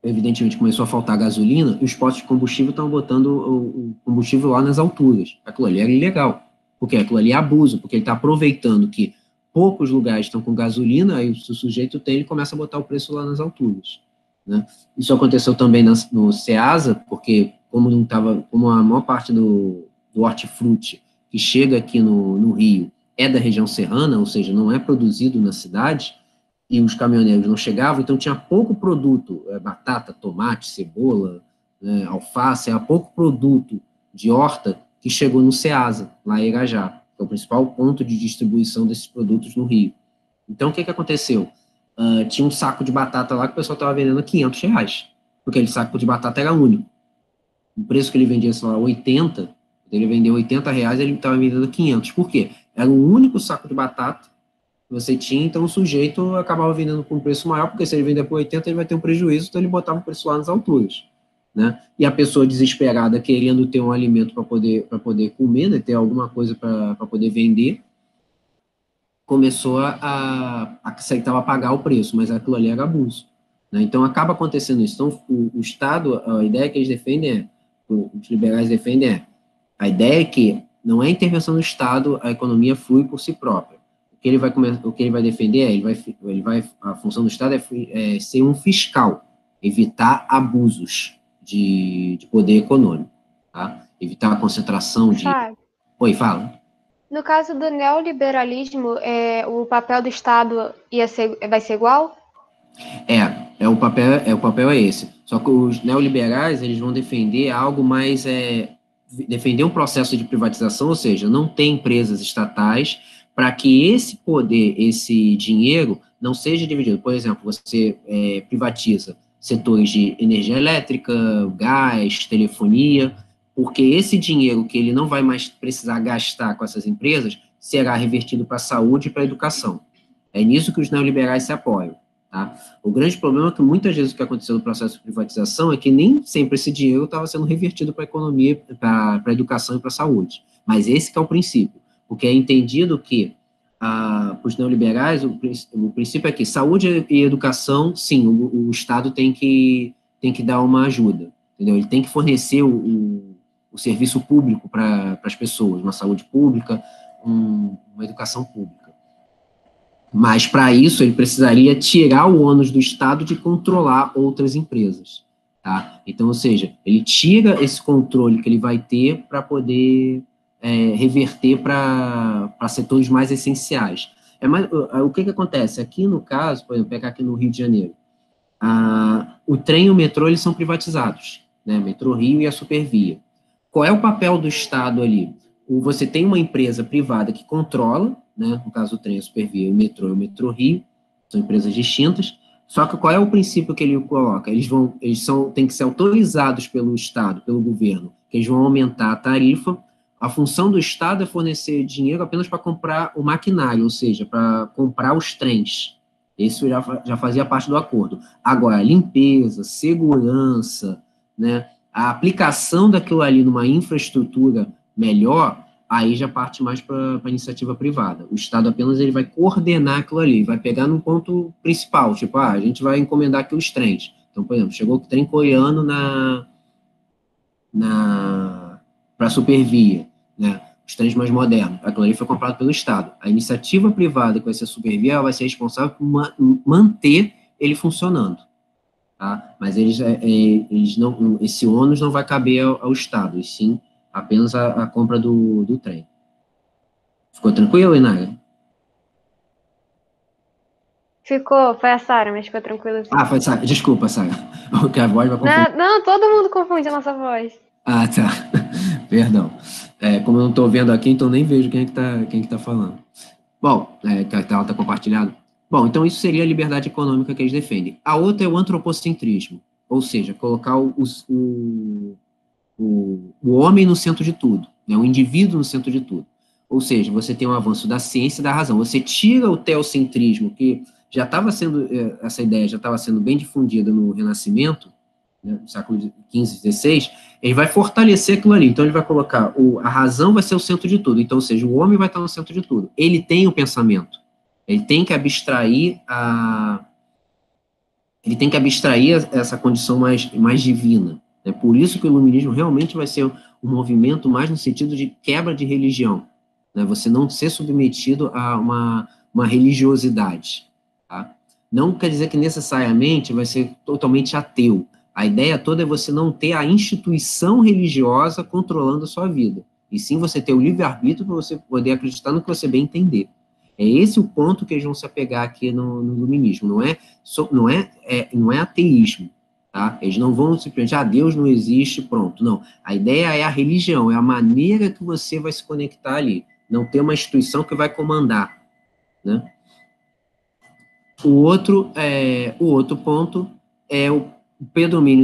evidentemente começou a faltar gasolina, e os postos de combustível estavam botando o combustível lá nas alturas. Aquilo ali era ilegal, porque aquilo ali é abuso, porque ele está aproveitando que poucos lugares estão com gasolina, aí se o sujeito tem, ele começa a botar o preço lá nas alturas, né? Isso aconteceu também no Ceasa, porque como a maior parte do hortifruti que chega aqui no Rio é da região serrana, ou seja, não é produzido na cidade, e os caminhoneiros não chegavam, então tinha pouco produto, batata, tomate, cebola, alface, era pouco produto de horta que chegou no Ceasa, lá em Irajá, que é o principal ponto de distribuição desses produtos no Rio. Então, o que aconteceu? Tinha um saco de batata lá que o pessoal estava vendendo a R$500, porque aquele saco de batata era único. O preço que ele vendia, sei lá, 80, ele vendeu R$80, ele estava vendendo 500. Por quê? Era um único saco de batata que você tinha, então o sujeito acabava vendendo por um preço maior, porque se ele vender por 80, ele vai ter um prejuízo, então ele botava o preço lá nas alturas, né? E a pessoa desesperada, querendo ter um alimento para poder comer, né, ter alguma coisa para poder vender, começou a aceitar pagar o preço, mas aquilo ali era abuso, né? Então acaba acontecendo isso. Então o Estado, a ideia que eles defendem os liberais defendem a ideia é que não é intervenção do Estado, a economia flui por si própria. O que ele vai defender a função do Estado é ser um fiscal. evitar abusos de poder econômico, tá? Evitar a concentração de... Fábio, Oi, fala. no caso do neoliberalismo, o papel do Estado vai ser igual? O papel é esse. Só que os neoliberais, eles vão defender algo mais, defender um processo de privatização, ou seja, não ter empresas estatais para que esse poder, esse dinheiro, não seja dividido. Por exemplo, você privatiza setores de energia elétrica, gás, telefonia, porque esse dinheiro que ele não vai mais precisar gastar com essas empresas será revertido para a saúde e para a educação. É nisso que os neoliberais se apoiam. Tá? O grande problema é que muitas vezes o que aconteceu no processo de privatização é que nem sempre esse dinheiro estava sendo revertido para a economia, para a educação e para a saúde. Mas esse que é o princípio, porque é entendido que, para os neoliberais, o princípio é que saúde e educação, sim, o Estado tem que dar uma ajuda, entendeu? Ele tem que fornecer o serviço público para as pessoas, uma saúde pública, uma educação pública. Mas, para isso, ele precisaria tirar o ônus do Estado de controlar outras empresas. Tá? Então, ou seja, ele tira esse controle que ele vai ter para poder reverter para setores mais essenciais. O que acontece? Aqui no caso, por exemplo, pegar aqui no Rio de Janeiro, o trem e o metrô eles são privatizados, né? Metrô Rio e a Supervia. Qual é o papel do Estado ali? Você tem uma empresa privada que controla, né? No caso do trem, a Supervia, o metrô e o Metrô Rio, são empresas distintas, só que qual é o princípio que ele coloca? Têm que ser autorizados pelo Estado, pelo governo, que eles vão aumentar a tarifa. A função do Estado é fornecer dinheiro apenas para comprar o maquinário, ou seja, para comprar os trens. Isso já fazia parte do acordo. Agora, limpeza, segurança, né, a aplicação daquilo ali numa infraestrutura melhor, aí já parte mais para a iniciativa privada. O Estado apenas ele vai coordenar aquilo ali, vai pegar num ponto principal, tipo, a gente vai encomendar aqui os trens. Então, por exemplo, chegou o trem coreano para a Supervia, né? Os trens mais modernos. Aquilo ali foi comprado pelo Estado. A iniciativa privada, que vai ser a Supervia, ela vai ser responsável por manter ele funcionando. Tá? Mas eles não, esse ônus não vai caber ao Estado, e sim apenas a compra do trem. Ficou tranquilo, Inara? Ficou, foi a Sara, mas ficou tranquilo assim. Foi Sara. Desculpa, Sara. Porque a voz vai confundir. Não, todo mundo confunde a nossa voz. Tá. Perdão. Como eu não estou vendo aqui, então nem vejo quem é que tá falando. Bom, que a tela está compartilhada. Bom, então isso seria a liberdade econômica que eles defendem. A outra é o antropocentrismo, ou seja, colocar o homem no centro de tudo, né, o indivíduo no centro de tudo. Ou seja, você tem um avanço da ciência e da razão. Você tira o teocentrismo, que já estava sendo, essa ideia já estava sendo bem difundida no Renascimento, né, no século XV, XVI, ele vai fortalecer aquilo ali. Então, ele vai colocar, a razão vai ser o centro de tudo. Então, ou seja, o homem vai estar no centro de tudo. Ele tem o pensamento. Ele tem que abstrair essa condição mais divina. É por isso que o iluminismo realmente vai ser um movimento mais no sentido de quebra de religião. Né? Você não ser submetido a uma religiosidade. Tá? Não quer dizer que necessariamente vai ser totalmente ateu. A ideia toda é você não ter a instituição religiosa controlando a sua vida. E sim você ter o livre-arbítrio para você poder acreditar no que você bem entender. É esse o ponto que eles vão se apegar aqui no iluminismo. Não é ateísmo. Tá? Eles não vão simplesmente, Deus não existe, pronto. Não. A ideia é a religião, é a maneira que você vai se conectar ali. Não ter uma instituição que vai comandar. Né? O outro ponto é o predomínio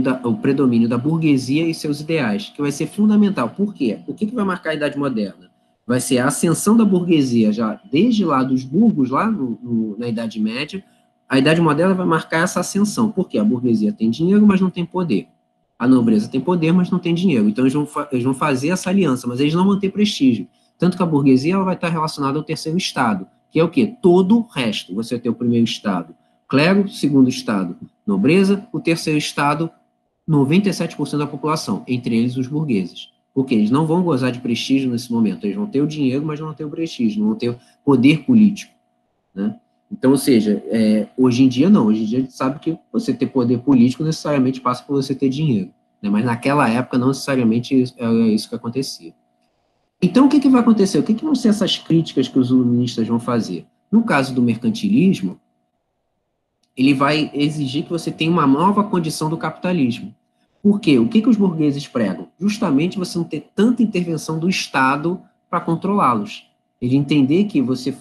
da burguesia e seus ideais, que vai ser fundamental. Por quê? O que vai marcar a Idade Moderna? Vai ser a ascensão da burguesia, já desde lá dos burgos, lá na Idade Média. A Idade Moderna vai marcar essa ascensão. Por quê? A burguesia tem dinheiro, mas não tem poder. A nobreza tem poder, mas não tem dinheiro. Então, eles vão fazer essa aliança, mas eles não vão ter prestígio. Tanto que a burguesia ela vai estar relacionada ao terceiro estado, que é o quê? Todo o resto. Você tem o primeiro estado, clero, segundo estado, nobreza, o terceiro estado, 97% da população, entre eles os burgueses. Porque eles não vão gozar de prestígio nesse momento. Eles vão ter o dinheiro, mas não vão ter o prestígio, não vão ter o poder político. Né? Então, ou seja, hoje em dia não, hoje em dia a gente sabe que você ter poder político necessariamente passa por você ter dinheiro, né? Mas naquela época não necessariamente era isso que acontecia. Então, o que vai acontecer? O que vão ser essas críticas que os iluministas vão fazer? No caso do mercantilismo, ele vai exigir que você tenha uma nova condição do capitalismo. Por quê? O que os burgueses pregam? Justamente você não ter tanta intervenção do Estado para controlá-los. Ele entender que você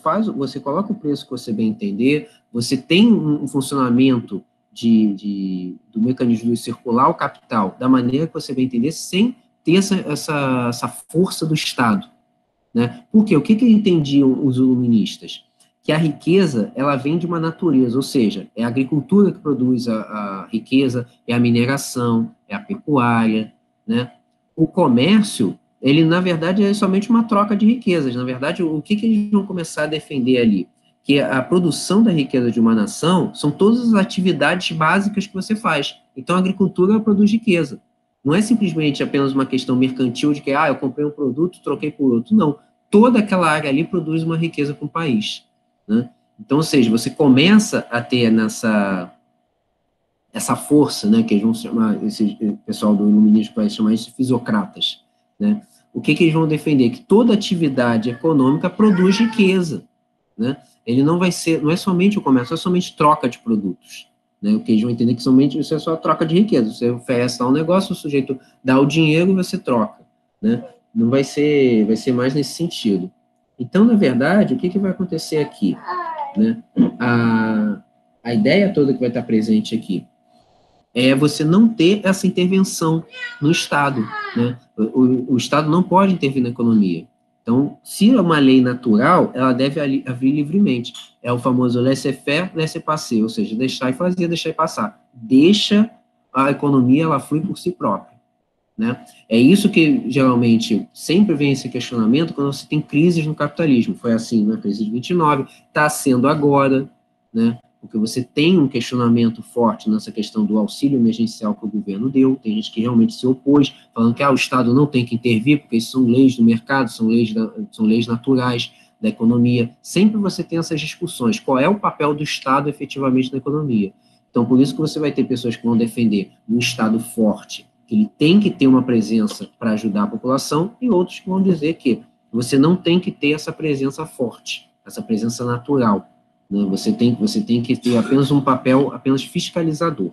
coloca o preço que você bem entender, você tem um funcionamento do mecanismo de circular o capital da maneira que você bem entender, sem ter essa força do Estado. Né? Por quê? O que entendiam os iluministas? Que a riqueza, ela vem de uma natureza, ou seja, é a agricultura que produz a riqueza, é a mineração, é a pecuária, né? O comércio, ele, na verdade, é somente uma troca de riquezas. Na verdade, o que eles vão começar a defender ali? Que a produção da riqueza de uma nação são todas as atividades básicas que você faz. Então, a agricultura produz riqueza. Não é simplesmente apenas uma questão mercantil de que, eu comprei um produto, troquei por outro. Não. Toda aquela área ali produz uma riqueza para o país. Né? Então, ou seja, você começa a ter essa força, né, que eles vão chamar, esse pessoal do iluminismo vai chamar isso de fisiocratas, né? O que eles vão defender? Que toda atividade econômica produz riqueza, né? Ele não é somente o comércio, não é somente troca de produtos, né? O que eles vão entender que somente isso é só troca de riqueza. Você oferece lá um negócio, o sujeito dá o dinheiro e você troca, né? Não vai ser mais nesse sentido. Então, na verdade, o que vai acontecer aqui? Né? A ideia toda que vai estar presente aqui é você não ter essa intervenção no Estado. Né? O Estado não pode intervir na economia. Então, se é uma lei natural, ela deve vir livremente. É o famoso laissez-faire, laissez-passer, ou seja, deixar e fazer, deixar e passar. Deixa a economia, ela flui por si própria. Né? É isso que, geralmente, sempre vem esse questionamento quando você tem crises no capitalismo. Foi assim na crise de 29, está sendo agora, né? Porque você tem um questionamento forte nessa questão do auxílio emergencial que o governo deu, tem gente que realmente se opôs, falando que o Estado não tem que intervir, porque isso são leis do mercado, são leis naturais da economia. Sempre você tem essas discussões, qual é o papel do Estado efetivamente na economia. Então, por isso que você vai ter pessoas que vão defender um Estado forte, que ele tem que ter uma presença para ajudar a população, e outros que vão dizer que você não tem que ter essa presença forte, essa presença natural. Né? Você tem que ter apenas um papel apenas fiscalizador.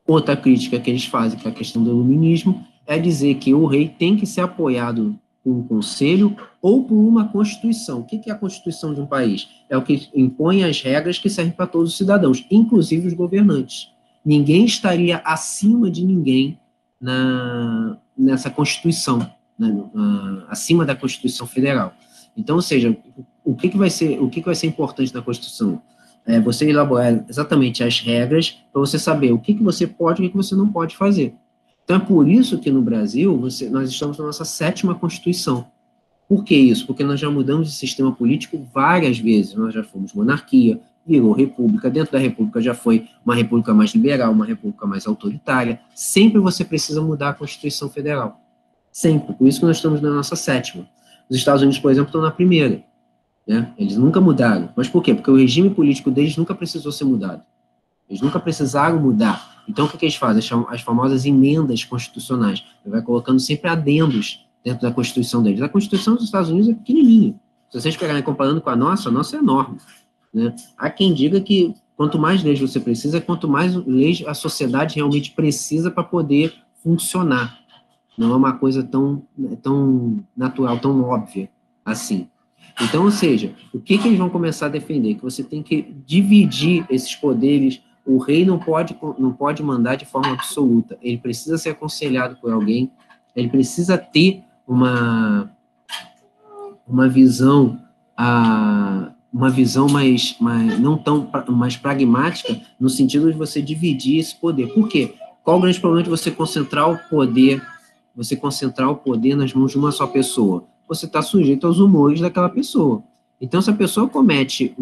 Outra crítica que eles fazem para a questão do iluminismo é dizer que o rei tem que ser apoiado por um conselho ou por uma constituição. O que é a constituição de um país? É o que impõe as regras que servem para todos os cidadãos, inclusive os governantes. Ninguém estaria acima de ninguém nessa Constituição, né, acima da Constituição Federal. Então, ou seja, o que vai ser importante na Constituição? É você elaborar exatamente as regras para você saber o que você pode e o que você não pode fazer. Então, é por isso que no Brasil nós estamos na nossa 7ª Constituição. Por que isso? Porque nós já mudamos de sistema político várias vezes. Nós já fomos monarquia, virou república, dentro da república já foi uma república mais liberal, uma república mais autoritária. Sempre você precisa mudar a Constituição Federal. Sempre. Por isso que nós estamos na nossa 7ª. Os Estados Unidos, por exemplo, estão na 1ª. Né? Eles nunca mudaram. Mas por quê? Porque o regime político deles nunca precisou ser mudado. Eles nunca precisaram mudar. Então, o que eles fazem? As famosas emendas constitucionais. Ele vai colocando sempre adendos dentro da Constituição deles. A Constituição dos Estados Unidos é pequenininha. Se vocês pegarem comparando com a nossa é enorme. Né? Há quem diga que quanto mais leis você precisa, quanto mais leis a sociedade realmente precisa para poder funcionar. Não é uma coisa tão natural, tão óbvia assim. Então, ou seja, o que eles vão começar a defender? Que você tem que dividir esses poderes. O rei não pode mandar de forma absoluta. Ele precisa ser aconselhado por alguém. Ele precisa ter uma visão mais pragmática, no sentido de você dividir esse poder. Por quê? Qual o grande problema de você concentrar o poder nas mãos de uma só pessoa? Você está sujeito aos humores daquela pessoa. Então, se a pessoa comete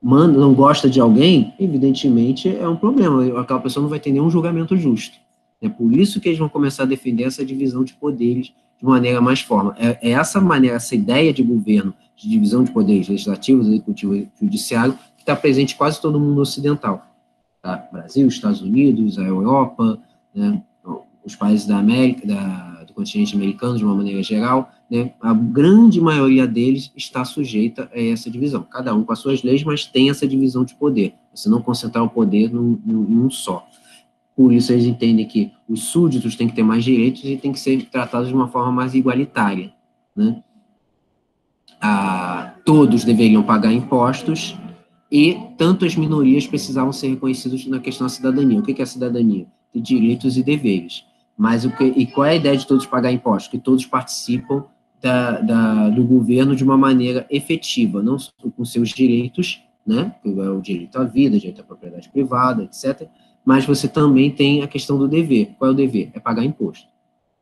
não gosta de alguém, evidentemente é um problema. Aquela pessoa não vai ter nenhum julgamento justo. É por isso que eles vão começar a defender essa divisão de poderes de maneira mais forte. É essa maneira, essa ideia de governo de divisão de poderes legislativo, executivo e judiciário, que está presente em quase todo mundo ocidental. Tá? Brasil, Estados Unidos, a Europa, né? Os países da América, do continente americano, de uma maneira geral, né? A grande maioria deles está sujeita a essa divisão. Cada um com as suas leis, mas tem essa divisão de poder. Você não concentrar o poder em um só. Por isso, eles entendem que os súditos têm que ter mais direitos e têm que ser tratados de uma forma mais igualitária, né? Todos deveriam pagar impostos e tanto as minorias precisavam ser reconhecidas na questão da cidadania. O que é a cidadania? De direitos e deveres. Mas e qual é a ideia de todos pagar impostos? Que todos participam do governo de uma maneira efetiva, não só com seus direitos, né? O direito à vida, o direito à propriedade privada, etc., mas você também tem a questão do dever. Qual é o dever? É pagar imposto.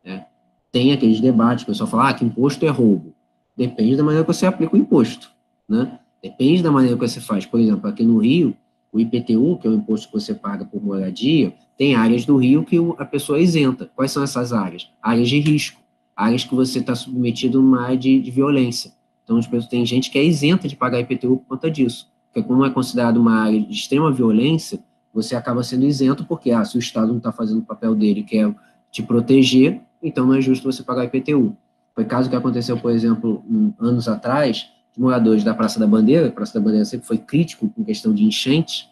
Né? Tem aqueles debates, o pessoal fala, que imposto é roubo. Depende da maneira que você aplica o imposto. Né? Depende da maneira que você faz. Por exemplo, aqui no Rio, o IPTU, que é o imposto que você paga por moradia, tem áreas do Rio que a pessoa é isenta. Quais são essas áreas? Áreas de risco. Áreas que você está submetido a uma área de violência. Então, tem gente que é isenta de pagar IPTU por conta disso. Porque como é considerado uma área de extrema violência, você acaba sendo isento porque, se o Estado não está fazendo o papel dele, que é te proteger, então não é justo você pagar IPTU. Foi caso que aconteceu, por exemplo, anos atrás, de moradores da Praça da Bandeira. A Praça da Bandeira sempre foi crítico com questão de enchentes,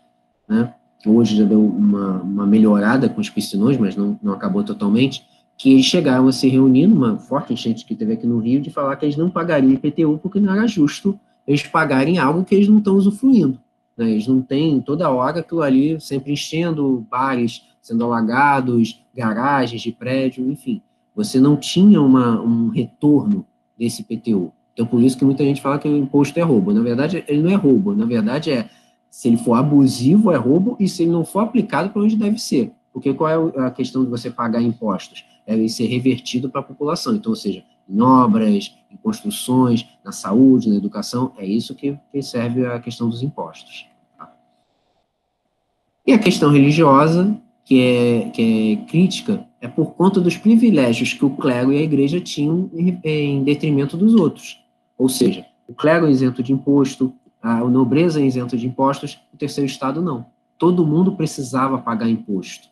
né? Hoje já deu uma melhorada com os piscinões, mas não acabou totalmente, que eles chegaram a se reunir numa forte enchente que teve aqui no Rio, de falar que eles não pagariam IPTU porque não era justo eles pagarem algo que eles não estão usufruindo. Né? Eles não têm toda hora aquilo ali sempre enchendo, bares sendo alagados, garagens de prédio, enfim. Você não tinha um retorno desse IPTU. Então, por isso que muita gente fala que o imposto é roubo. Na verdade, ele não é roubo. Na verdade, se ele for abusivo, é roubo, e se ele não for aplicado, para onde deve ser. Porque qual é a questão de você pagar impostos? É ele ser revertido para a população. Então, ou seja, em obras, em construções, na saúde, na educação, é isso que serve a questão dos impostos. Tá? E a questão religiosa, que é crítica, é por conta dos privilégios que o clero e a igreja tinham em detrimento dos outros. Ou seja, o clero é isento de imposto, a nobreza é isenta de impostos, o terceiro estado não. Todo mundo precisava pagar imposto.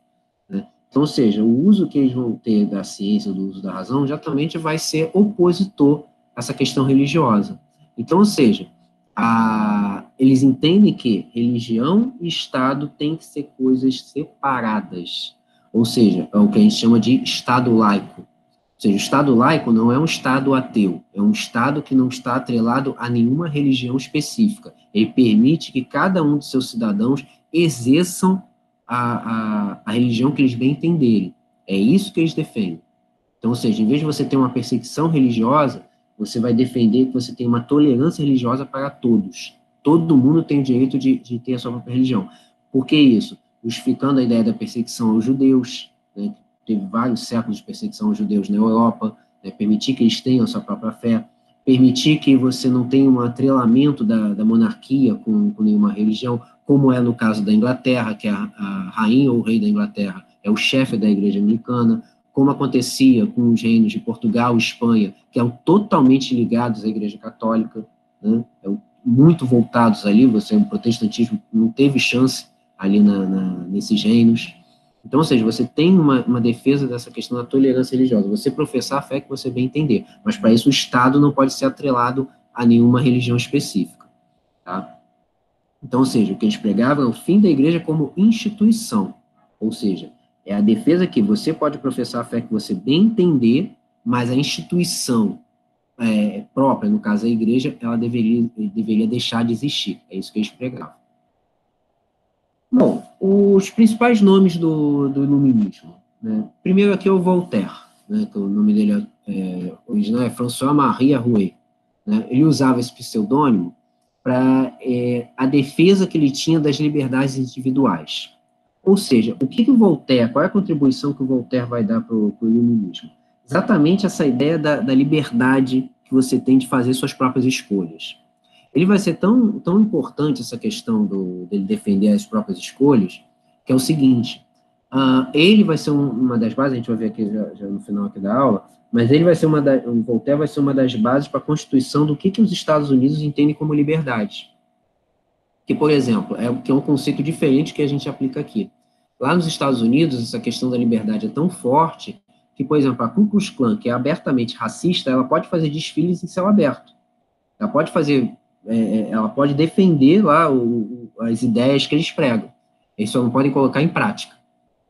Né? Então, ou seja, o uso que eles vão ter da ciência, do uso da razão, exatamente vai ser opositor a essa questão religiosa. Então, ou seja, eles entendem que religião e Estado têm que ser coisas separadas. Ou seja, é o que a gente chama de Estado laico. Ou seja, o Estado laico não é um Estado ateu, é um Estado que não está atrelado a nenhuma religião específica. Ele permite que cada um dos seus cidadãos exerçam a religião que eles bem entenderem. É isso que eles defendem. Então, ou seja, em vez de você ter uma perseguição religiosa, você vai defender que você tem uma tolerância religiosa para todos. Todo mundo tem o direito de ter a sua própria religião. Por que isso? Justificando a ideia da perseguição aos judeus, né? Teve vários séculos de perseguição aos judeus na Europa, né? Permitir que eles tenham a sua própria fé, permitir que você não tenha um atrelamento da monarquia com nenhuma religião, como é no caso da Inglaterra, que a rainha ou o rei da Inglaterra é o chefe da igreja anglicana, como acontecia com os reinos de Portugal e Espanha, que eram totalmente ligados à Igreja Católica, né? Muito voltados ali, o protestantismo não teve chance ali nesses reinos. Então, ou seja, você tem uma defesa dessa questão da tolerância religiosa, você professar a fé que você bem entender, mas para isso o Estado não pode ser atrelado a nenhuma religião específica. Tá? Então, ou seja, o que eles pregavam é o fim da igreja como instituição, ou seja, é a defesa que você pode professar a fé que você bem entender, mas a instituição própria, no caso a igreja, ela deveria deixar de existir. É isso que eles pregavam. Bom, os principais nomes do iluminismo. Né? Primeiro aqui é o Voltaire, né, que o nome dele original é François-Marie Arouet. Né? Ele usava esse pseudônimo para a defesa que ele tinha das liberdades individuais. Ou seja, o Voltaire, qual é a contribuição que o Voltaire vai dar para o iluminismo? Exatamente essa ideia da liberdade que você tem de fazer suas próprias escolhas. Ele vai ser tão importante essa questão dele defender as próprias escolhas, que é o seguinte, Ele vai ser uma das bases, a gente vai ver aqui já no final aqui da aula, mas ele vai ser o Voltaire vai ser uma das bases para a constituição do que os Estados Unidos entendem como liberdade. Que, por exemplo, que é um conceito diferente que a gente aplica aqui. Lá nos Estados Unidos, essa questão da liberdade é tão forte que, por exemplo, a Ku Klux Klan, que é abertamente racista, ela pode fazer desfiles em céu aberto. Ela pode fazer, ela pode defender lá as ideias que eles pregam. Eles só não podem colocar em prática.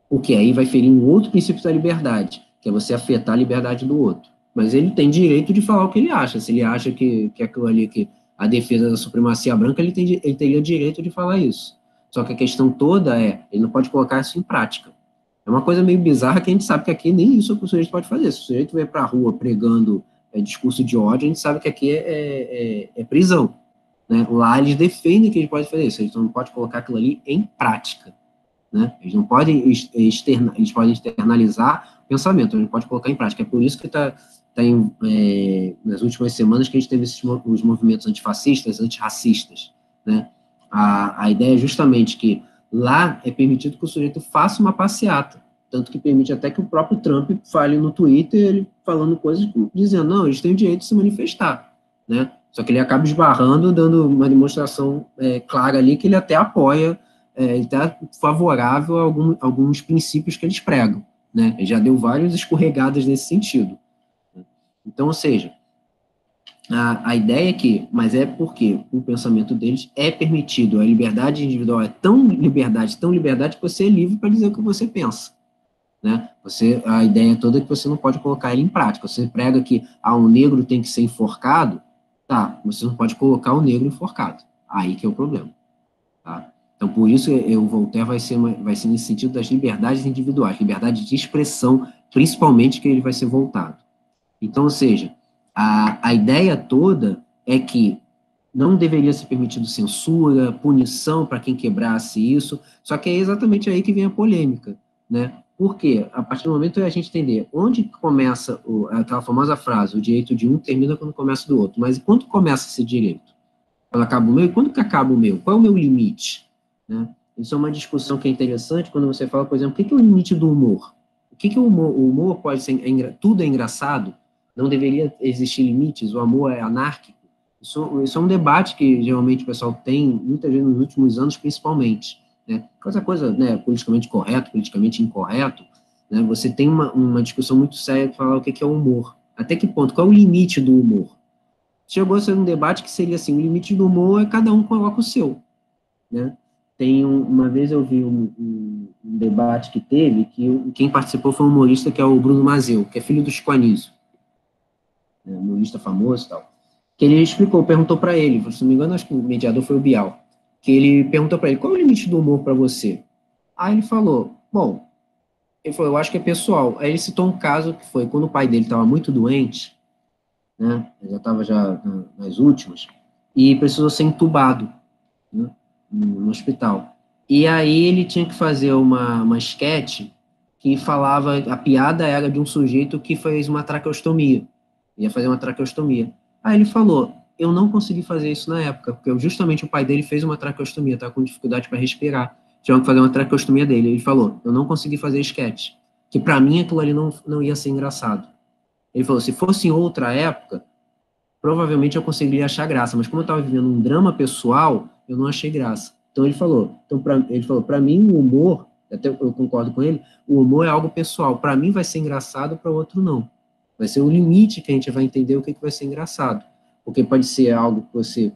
Porque aí vai ferir um outro princípio da liberdade, que é você afetar a liberdade do outro. Mas ele tem direito de falar o que ele acha. Se ele acha que aquilo ali, que a defesa da supremacia branca, ele teria direito de falar isso. Só que a questão toda ele não pode colocar isso em prática. É uma coisa meio bizarra que a gente sabe que aqui nem isso o sujeito pode fazer. Se o sujeito vai para a rua pregando discurso de ódio, a gente sabe que aqui é prisão. Né? Lá eles defendem que ele pode fazer isso, eles não podem colocar aquilo ali em prática. Né? Eles não podem eles podem externalizar o pensamento, eles não podem colocar em prática. É por isso que nas últimas semanas que a gente teve os movimentos antifascistas, antirracistas. Né? A ideia é justamente que lá é permitido que o sujeito faça uma passeata, tanto que permite até que o próprio Trump fale no Twitter, ele falando coisas dizendo, não, eles têm o direito de se manifestar, né? Só que ele acaba esbarrando, dando uma demonstração clara ali que ele até apoia, ele está favorável a alguns princípios que eles pregam, né? Ele já deu várias escorregadas nesse sentido. Então, ou seja, a ideia é que, mas é porque o pensamento deles é permitido, a liberdade individual é tão liberdade, que você é livre para dizer o que você pensa. Né? A ideia toda é que você não pode colocar ele em prática. Você prega que um negro tem que ser enforcado, tá, você não pode colocar o negro enforcado. Aí que é o problema. Tá? Então, por isso, o Voltaire vai ser nesse sentido das liberdades individuais, liberdade de expressão, principalmente, que ele vai ser voltado. Então, ou seja, a ideia toda é que não deveria ser permitido censura, punição para quem quebrasse isso, só que é exatamente aí que vem a polêmica, né? Porque, a partir do momento a gente entender onde começa aquela famosa frase, o direito de um termina quando começa do outro, mas quando começa esse direito? Quando acaba o meu? E quando que acaba o meu? Qual é o meu limite? Né? Isso é uma discussão que é interessante quando você fala, por exemplo, o que é o limite do humor? O que é o humor? O humor pode ser, tudo é engraçado? Não deveria existir limites? O amor é anárquico? Isso é um debate que geralmente o pessoal tem, muitas vezes nos últimos anos, principalmente. Né? Essa coisa, né, politicamente correto, politicamente incorreto, né, você tem uma discussão muito séria para falar o que é o humor. Até que ponto? Qual é o limite do humor? Chegou a ser um debate que seria assim, o limite do humor é cada um coloca o seu. Né? Uma vez eu vi um debate que teve, que quem participou foi um humorista que é o Bruno Mazeu, que é filho do Chico Anísio, né, humorista famoso e tal. Que ele perguntou para ele, se não me engano, acho que o mediador foi o Bial, que ele perguntou para ele, qual é o limite do humor para você? Aí ele falou, eu acho que é pessoal. Aí ele citou um caso que foi quando o pai dele estava muito doente, né, ele já estava nas últimas, e precisou ser entubado, né, no hospital. E aí ele tinha que fazer uma esquete que falava, a piada era de um sujeito que fez uma traqueostomia, ia fazer uma traqueostomia. Aí ele falou, eu não consegui fazer isso na época, porque justamente o pai dele fez uma traqueostomia, estava com dificuldade para respirar, tinha que fazer uma traqueostomia dele. Ele falou, eu não consegui fazer esquete, que para mim aquilo ali não ia ser engraçado. Ele falou, se fosse em outra época, provavelmente eu conseguiria achar graça, mas como eu estava vivendo um drama pessoal, eu não achei graça. Então ele falou, para mim o humor, até eu concordo com ele, o humor é algo pessoal, para mim vai ser engraçado, para o outro não. Vai ser o limite que a gente vai entender o que vai ser engraçado. Porque pode ser algo que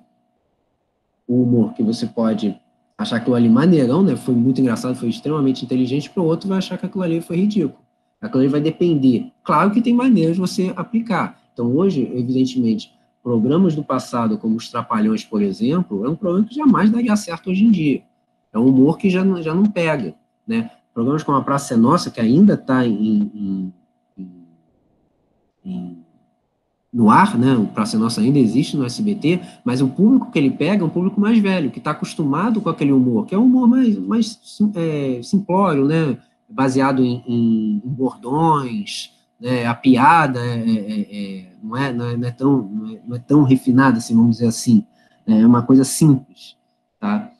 o humor que você pode achar aquilo ali maneirão, né, foi muito engraçado, foi extremamente inteligente, para o outro vai achar que aquilo ali foi ridículo. Aquilo ali vai depender. Claro que tem maneiras de você aplicar. Então, hoje, evidentemente, programas do passado, como os Trapalhões, por exemplo, é um programa que jamais daria certo hoje em dia. É um humor que já não pega. Né? Programas como A Praça é Nossa, que ainda está no ar, né? O Praça é Nossa ainda existe no SBT, mas o público que ele pega é um público mais velho, que está acostumado com aquele humor, que é um humor mais simplório, né? Baseado em bordões, né? A piada não é tão refinada, assim, vamos dizer assim, é uma coisa simples, tá?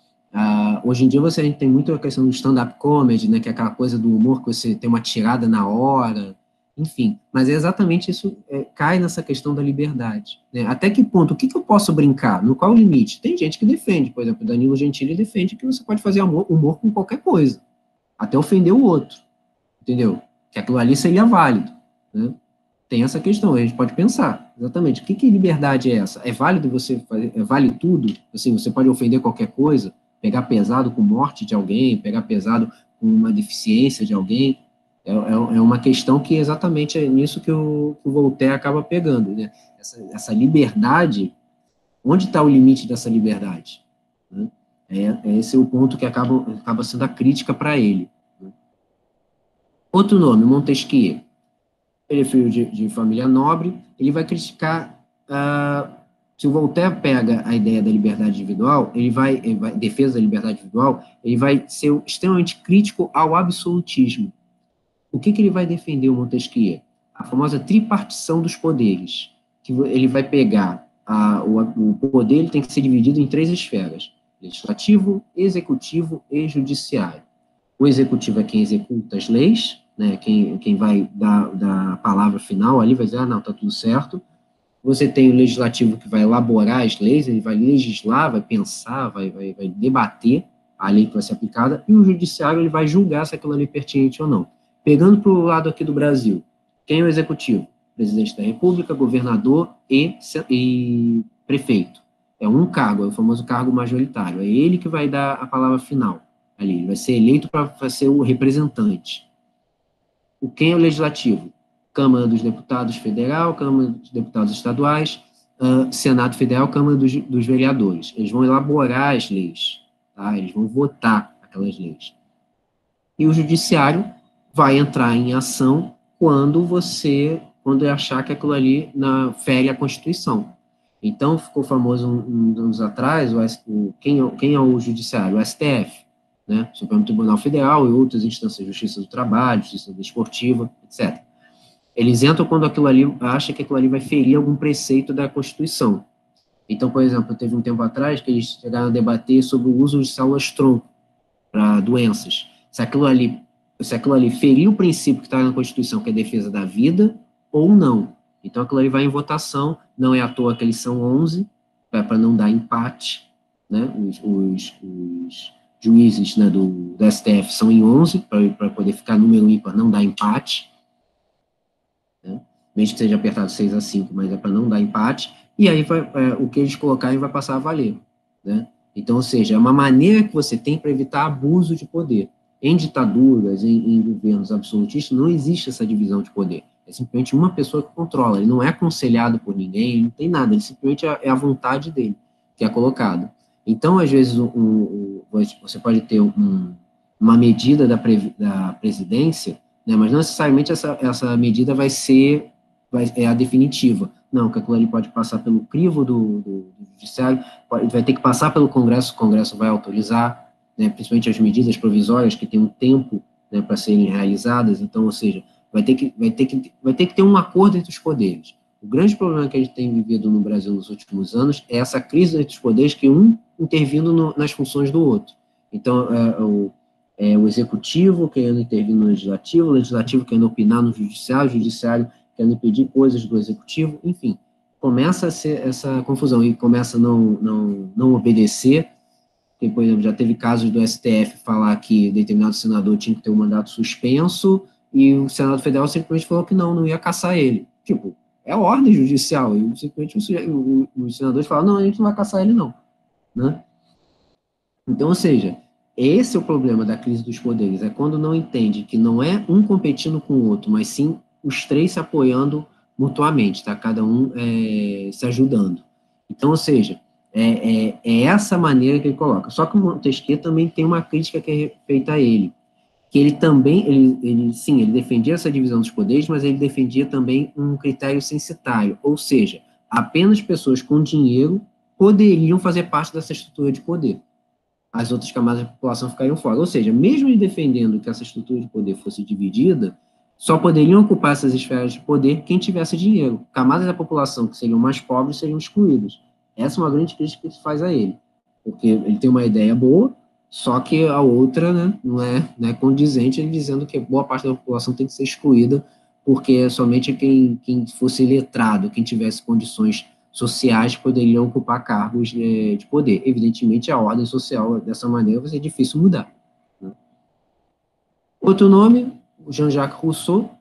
Hoje em dia a gente tem muito a questão do stand-up comedy, né, que é aquela coisa do humor que você tem uma tirada na hora, enfim, mas é exatamente isso, cai nessa questão da liberdade, né? Até que ponto, o que eu posso brincar? No qual limite? Tem gente que defende, por exemplo, Danilo Gentili defende que você pode fazer humor com qualquer coisa, até ofender o outro, entendeu? Que aquilo ali seria válido, né? Tem essa questão, a gente pode pensar, exatamente, o que liberdade é essa? É válido você fazer, vale tudo? Assim, você pode ofender qualquer coisa, pegar pesado com morte de alguém, pegar pesado com uma deficiência de alguém, é uma questão que exatamente é nisso que o Voltaire acaba pegando, né? Essa liberdade, onde está o limite dessa liberdade? Né? Esse é o ponto que acaba sendo a crítica para ele. Né? Outro nome, Montesquieu. Ele é filho de família nobre, ele vai criticar, se o Voltaire pega a ideia da liberdade individual, ele vai defesa da liberdade individual, ele vai ser extremamente crítico ao absolutismo. O que ele vai defender, o Montesquieu? A famosa tripartição dos poderes, que ele vai pegar, o poder ele tem que ser dividido em 3 esferas, legislativo, executivo e judiciário. O executivo é quem executa as leis, né, quem vai dar a palavra final ali, vai dizer, não, está tudo certo. Você tem o legislativo que vai elaborar as leis, ele vai legislar, vai pensar, vai debater a lei que vai ser aplicada, e o judiciário ele vai julgar se aquilo ali é pertinente ou não. Pegando para o lado aqui do Brasil, quem é o executivo? Presidente da República, governador e prefeito. É um cargo, é o famoso cargo majoritário. É ele que vai dar a palavra final ali. Ele vai ser eleito para ser o representante. Quem é o legislativo? Câmara dos Deputados Federal, Câmara dos Deputados Estaduais, Senado Federal, Câmara dos Vereadores. Eles vão elaborar as leis, tá? Eles vão votar aquelas leis. E o judiciário vai entrar em ação quando achar que aquilo ali fere a Constituição. Então, ficou famoso uns anos atrás, quem é o judiciário? O STF, né? Supremo Tribunal Federal e outras instâncias de justiça do trabalho, justiça desportiva, etc. Eles entram quando aquilo ali acha que aquilo ali vai ferir algum preceito da Constituição. Então, por exemplo, teve um tempo atrás que eles chegaram a debater sobre o uso de células-tronco para doenças. Se aquilo ali ferir o princípio que está na Constituição, que é a defesa da vida, ou não. Então, aquilo ali vai em votação, não é à toa que eles são 11, para não dar empate, né? Os juízes, né, do STF são em 11, para poder ficar número ímpar, não dar empate, né? Mesmo que seja apertado 6-5, mas é para não dar empate, e aí o que eles colocarem vai passar a valer, né? Então, ou seja, é uma maneira que você tem para evitar abuso de poder. Em ditaduras, em governos absolutistas, não existe essa divisão de poder. É simplesmente uma pessoa que controla, ele não é aconselhado por ninguém, ele não tem nada, ele simplesmente é a vontade dele que é colocado. Então, às vezes, você pode ter uma medida da presidência, né, mas não necessariamente essa medida vai ser a definitiva. Não, que aquilo ali pode passar pelo crivo do judiciário, vai ter que passar pelo Congresso, o Congresso vai autorizar, né, principalmente as medidas provisórias que têm um tempo, né, para serem realizadas. Então, ou seja, vai ter que ter um acordo entre os poderes. O grande problema que a gente tem vivido no Brasil nos últimos anos é essa crise entre os poderes, que um intervindo nas funções do outro. Então, o executivo querendo intervir no legislativo, o legislativo querendo opinar no judiciário, o judiciário querendo impedir coisas do executivo, enfim, começa a ser essa confusão, e começa a não obedecer, porque, por exemplo, já teve casos do STF falar que determinado senador tinha que ter um mandato suspenso, e o Senado Federal simplesmente falou que não ia caçar ele. Tipo, é ordem judicial, e simplesmente os senadores falam, não, a gente não vai caçar ele não, né? Então, ou seja, esse é o problema da crise dos poderes, é quando não entende que não é um competindo com o outro, mas sim os 3 se apoiando mutuamente, tá? Cada um se ajudando. Então, ou seja, é essa maneira que ele coloca. Só que o Montesquieu também tem uma crítica que é feita a ele, que ele também, ele defendia essa divisão dos poderes, mas ele defendia também um critério censitário, ou seja, apenas pessoas com dinheiro poderiam fazer parte dessa estrutura de poder. As outras camadas da população ficariam fora. Ou seja, mesmo ele defendendo que essa estrutura de poder fosse dividida, só poderiam ocupar essas esferas de poder quem tivesse dinheiro. Camadas da população que seriam mais pobres seriam excluídas. Essa é uma grande crítica que se faz a ele, porque ele tem uma ideia boa, Só que a outra, né, não é condizente, ele dizendo que boa parte da população tem que ser excluída, porque somente quem fosse letrado, quem tivesse condições sociais, poderia ocupar cargos de poder. Evidentemente, a ordem social, dessa maneira, vai ser difícil mudar. Né? Outro nome, Jean-Jacques Rousseau.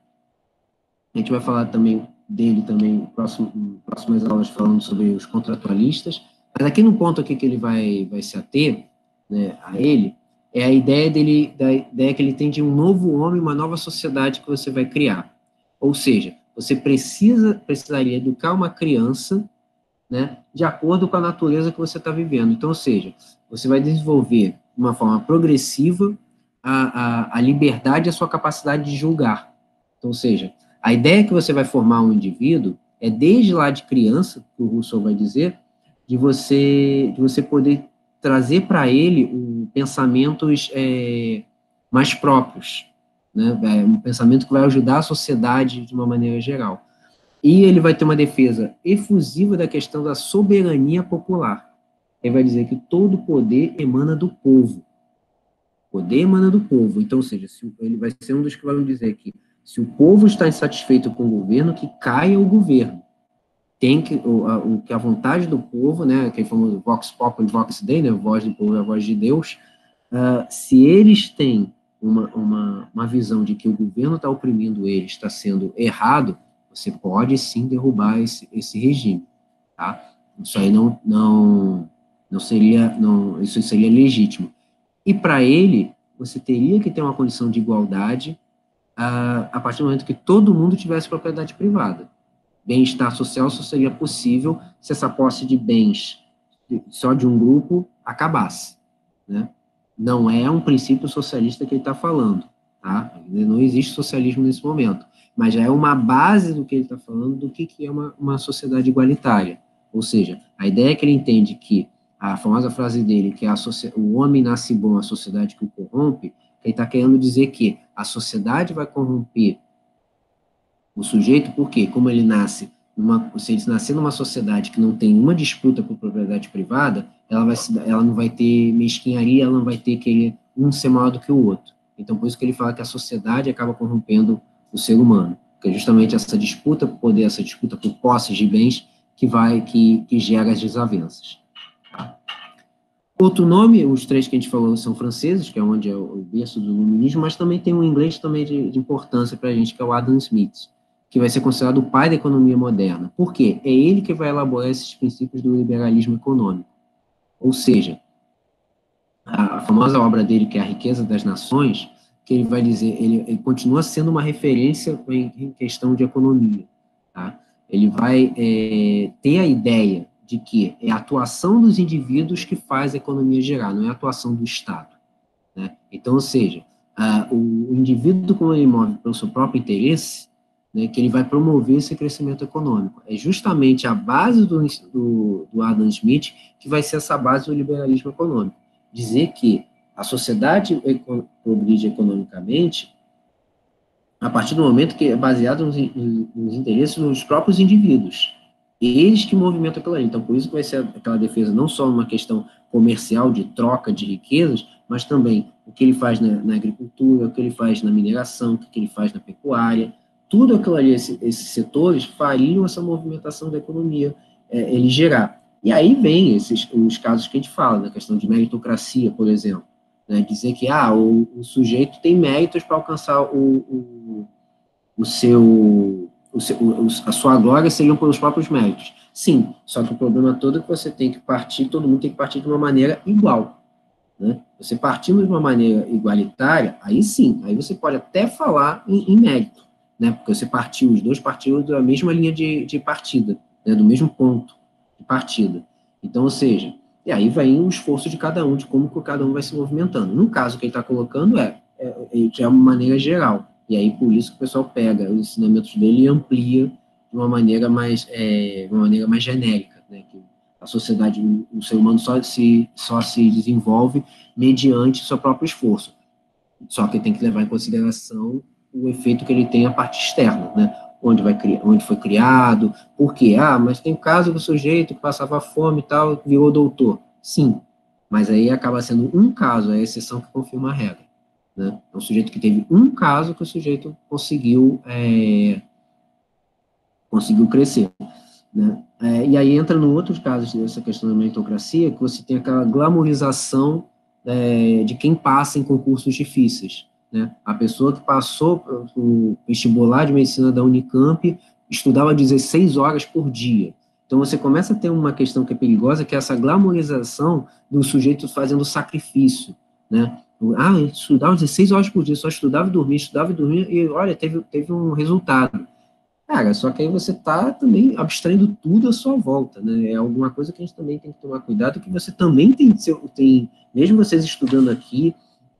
A gente vai falar também dele também em próximas aulas, falando sobre os contratualistas. Mas aqui no ponto aqui que ele vai se ater, né, a ele, é a ideia dele, da ideia que ele tem de um novo homem, uma nova sociedade que você vai criar. Ou seja, você precisaria educar uma criança, né, de acordo com a natureza que você está vivendo. Então, ou seja, você vai desenvolver de uma forma progressiva a liberdade e a sua capacidade de julgar. Então, ou seja, a ideia que você vai formar um indivíduo é desde lá de criança, que o Rousseau vai dizer, de você poder trazer para ele pensamentos mais próprios, né? Um pensamento que vai ajudar a sociedade de uma maneira geral. E ele vai ter uma defesa efusiva da questão da soberania popular. Ele vai dizer que todo poder emana do povo. Poder emana do povo. Então, ou seja, ele vai ser um dos que vão dizer que se o povo está insatisfeito com o governo, que caia o governo. Tem que a vontade do povo, né, que famoso Vox Populi, Vox Dei, né, a voz do povo é a voz de Deus, se eles têm uma visão de que o governo está oprimindo eles, está sendo errado, você pode sim derrubar esse regime, tá? Isso aí isso seria legítimo. E para ele, você teria que ter uma condição de igualdade a partir do momento que todo mundo tivesse propriedade privada. Bem-estar social só seria possível se essa posse de bens só de um grupo acabasse, né? Não é um princípio socialista que ele está falando, tá? Não existe socialismo nesse momento, mas já é uma base do que ele está falando do que é uma sociedade igualitária. Ou seja, a ideia é que ele entende que a famosa frase dele, que o homem nasce bom, a sociedade que o corrompe, ele está querendo dizer que a sociedade vai corromper o sujeito, porque como ele nasce, se ele nascer numa sociedade que não tem uma disputa por propriedade privada, ela não vai ter mesquinharia, ela não vai ter querer um ser maior do que o outro. Então, por isso que ele fala que a sociedade acaba corrompendo o ser humano, que é justamente essa disputa por poder, essa disputa por posses de bens que gera as desavenças. Tá? Outro nome, os três que a gente falou são franceses, que é onde é o berço do iluminismo, mas também tem um inglês também de importância para a gente, que é o Adam Smith, que vai ser considerado o pai da economia moderna. Por quê? É ele que vai elaborar esses princípios do liberalismo econômico. Ou seja, a famosa obra dele, que é A Riqueza das Nações, que ele vai dizer, ele continua sendo uma referência em questão de economia. Tá? Ele vai ter a ideia de que é a atuação dos indivíduos que faz a economia girar, não é a atuação do Estado. Né? Então, ou seja, o indivíduo, como ele move pelo seu próprio interesse, né, que ele vai promover esse crescimento econômico. É justamente a base do Adam Smith que vai ser essa base do liberalismo econômico. Dizer que a sociedade progride economicamente a partir do momento que é baseado nos interesses dos próprios indivíduos. Eles que movimentam aquilo ali. Então, por isso que vai ser aquela defesa não só uma questão comercial de troca de riquezas, mas também o que ele faz na agricultura, o que ele faz na mineração, o que ele faz na pecuária. Tudo aquilo ali, esses setores, fariam essa movimentação da economia, ele gerar. E aí vem os casos que a gente fala, na questão de meritocracia, por exemplo. Né, dizer que o sujeito tem méritos para alcançar a sua glória seriam pelos próprios méritos. Sim, só que o problema todo é que você tem que partir, todo mundo tem que partir de uma maneira igual. Né? Você partindo de uma maneira igualitária, aí sim, aí você pode até falar em mérito, né? Porque os dois partiram da mesma linha de partida, né? Do mesmo ponto de partida. Então, ou seja, e aí vem o esforço de cada um, de como cada um vai se movimentando. No caso que ele está colocando é uma maneira geral. E aí, por isso que o pessoal pega os ensinamentos dele e amplia de uma maneira mais genérica, né? Que a sociedade, o ser humano só se desenvolve mediante seu próprio esforço. Só que tem que levar em consideração o efeito que ele tem a parte externa, né? Onde foi criado, por quê? Mas tem caso do sujeito que passava fome e tal, virou doutor. Sim, Mas aí acaba sendo um caso, a exceção que confirma a regra, né? É um sujeito que teve um caso que o sujeito conseguiu crescer, né? E aí entra no outros casos dessa questão da meritocracia, que você tem aquela glamorização de quem passa em concursos difíceis, né? A pessoa que passou o vestibular de medicina da Unicamp estudava 16 horas por dia. Então você começa a ter uma questão que é perigosa, que é essa glamorização do sujeito fazendo sacrifício, né? Eu estudava 16 horas por dia, só estudava e dormia, e olha, teve um resultado. Cara, só que aí você está também abstraindo tudo à sua volta, né? É alguma coisa que a gente também tem que tomar cuidado, que você também tem mesmo vocês estudando aqui,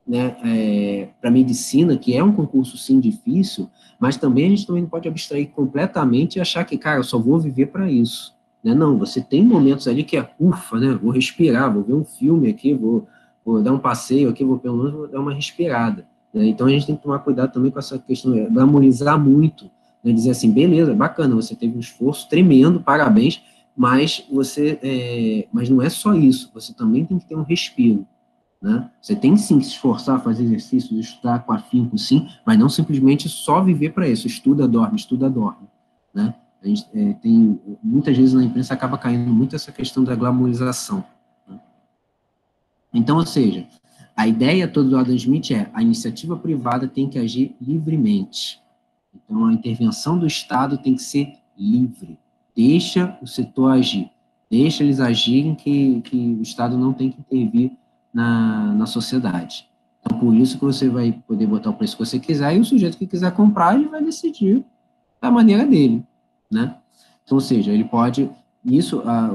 né, para medicina, que é um concurso sim difícil, mas também a gente também não pode abstrair completamente e achar que, cara, eu só vou viver para isso, né? Não, você tem momentos ali que é ufa, né? Vou respirar, vou ver um filme aqui, vou dar um passeio aqui, pelo menos vou dar uma respirada, né? Então a gente tem que tomar cuidado também com essa questão, glamorizar muito, né, dizer assim, beleza, bacana, você teve um esforço tremendo, parabéns, mas mas não é só isso, você também tem que ter um respiro, né? Você tem sim que se esforçar, fazer exercícios, estudar com afinco, sim, mas não simplesmente só viver para isso, estuda, dorme, né? A gente tem, muitas vezes na imprensa acaba caindo muito essa questão da glamorização, né? Então, ou seja, a ideia toda do Adam Smith é a iniciativa privada tem que agir livremente. Então, a intervenção do Estado tem que ser livre. Deixa o setor agir. Deixa eles agirem, que o Estado não tem que intervir na sociedade. Então, por isso que você vai poder botar o preço que você quiser, e o sujeito que quiser comprar, ele vai decidir da maneira dele, né? Então, ou seja, ele pode...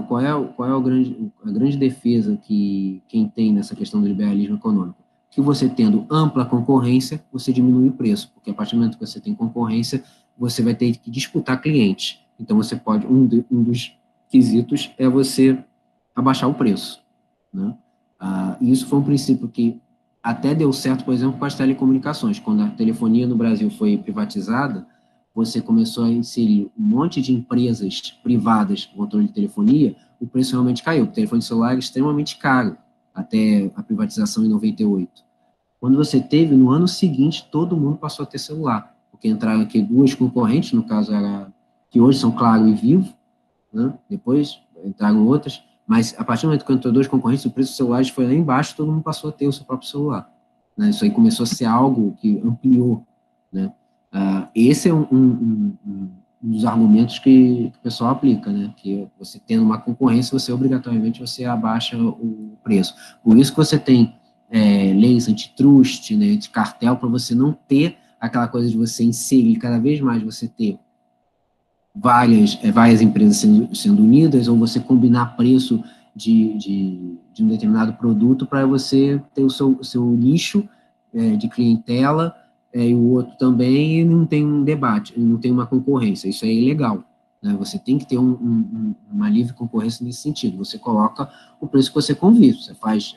qual é a grande defesa que quem tem nessa questão do liberalismo econômico? Que você tendo ampla concorrência, você diminui o preço, porque a partir do momento que você tem concorrência, você vai ter que disputar clientes. Então, você pode, um dos quesitos é você abaixar o preço, né? E isso foi um princípio que até deu certo, por exemplo, com as telecomunicações. Quando a telefonia no Brasil foi privatizada, você começou a inserir um monte de empresas privadas com controle de telefonia, o preço realmente caiu. O telefone celular era extremamente caro, até a privatização em 98. Quando você teve, no ano seguinte, todo mundo passou a ter celular, porque entraram aqui duas concorrentes, no caso que hoje são Claro e Vivo, né? Depois entraram outras, mas a partir do momento que entrou dois concorrentes, o preço dos celulares foi lá embaixo, todo mundo passou a ter o seu próprio celular, né? Isso aí começou a ser algo que ampliou, né? Esse é um dos argumentos que o pessoal aplica, né? Que você tendo uma concorrência, você obrigatoriamente abaixa o preço. Por isso que você tem leis antitrust, né, anticartel, para você não ter aquela coisa de você inserir cada vez mais, você ter várias empresas sendo unidas, ou você combinar preço de um determinado produto para você ter o seu nicho de clientela, e o outro também, e não tem um debate, não tem uma concorrência. Isso é ilegal, né? Você tem que ter uma livre concorrência nesse sentido. Você coloca o preço que você convir, você faz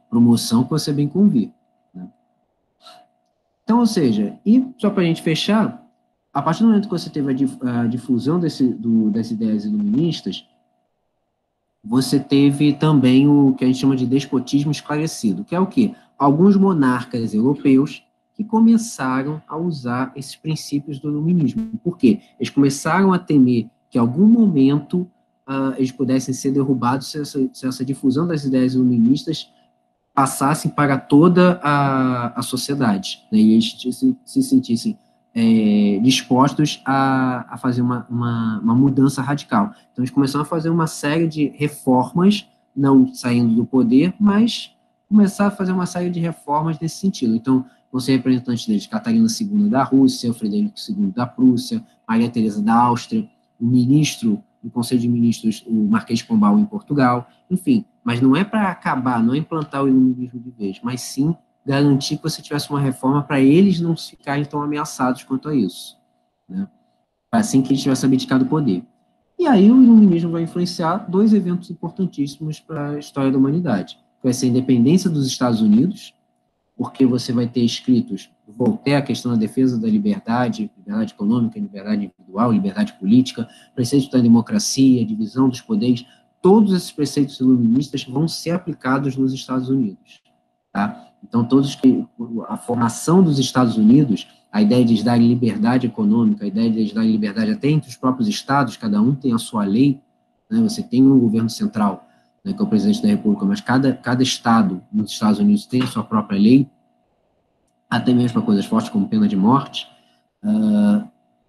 promoção que você bem convir, né? Então, ou seja, e só para a gente fechar, a partir do momento que você teve a difusão das ideias iluministas, você teve também o que a gente chama de despotismo esclarecido, que é o quê? Alguns monarcas europeus que começaram a usar esses princípios do iluminismo. Por quê? Eles começaram a temer que em algum momento eles pudessem ser derrubados se essa difusão das ideias iluministas passassem para toda a sociedade, né? E eles se sentissem dispostos a fazer uma mudança radical. Então, eles começaram a fazer uma série de reformas, não saindo do poder, mas começar a fazer uma série de reformas nesse sentido. Então, vão ser representantes deles, Catarina II da Rússia, Frederico II da Prússia, Maria Teresa da Áustria, o ministro do Conselho de Ministros, o Marquês de Pombal, em Portugal, enfim. Mas não é para acabar, não é implantar o iluminismo de vez, mas sim garantir que você tivesse uma reforma para eles não ficarem tão ameaçados quanto a isso, né? Assim que eles tivessem abdicado do poder. E aí o iluminismo vai influenciar dois eventos importantíssimos para a história da humanidade. Vai ser a independência dos Estados Unidos, porque você vai ter escritos, Voltaire, a questão da defesa da liberdade econômica, liberdade individual, liberdade política, preceito da democracia, divisão dos poderes, todos esses preceitos iluministas vão ser aplicados nos Estados Unidos, tá? Então, a formação dos Estados Unidos, a ideia de dar liberdade econômica, a ideia de dar liberdade até entre os próprios estados, cada um tem a sua lei, né? Você tem um governo central, né, que é o presidente da República, mas cada estado nos Estados Unidos tem a sua própria lei, até mesmo para coisas fortes como pena de morte.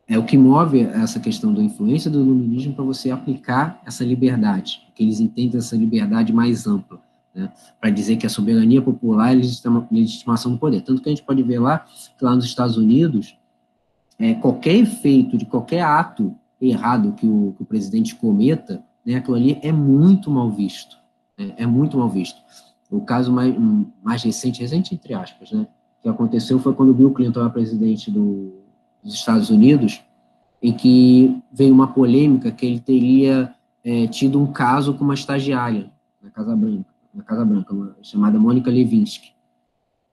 É o que move essa questão da influência do iluminismo para você aplicar essa liberdade, porque eles entendem essa liberdade mais ampla, né, para dizer que a soberania popular é a legitimação do poder. Tanto que a gente pode ver que lá nos Estados Unidos, qualquer efeito de qualquer ato errado que o presidente cometa, né, aquilo ali é muito mal visto. É muito mal visto. O caso mais recente entre aspas, né, que aconteceu foi quando o Bill Clinton era presidente dos Estados Unidos, em que veio uma polêmica que ele teria tido um caso com uma estagiária na Casa Branca, chamada Mônica Lewinsky.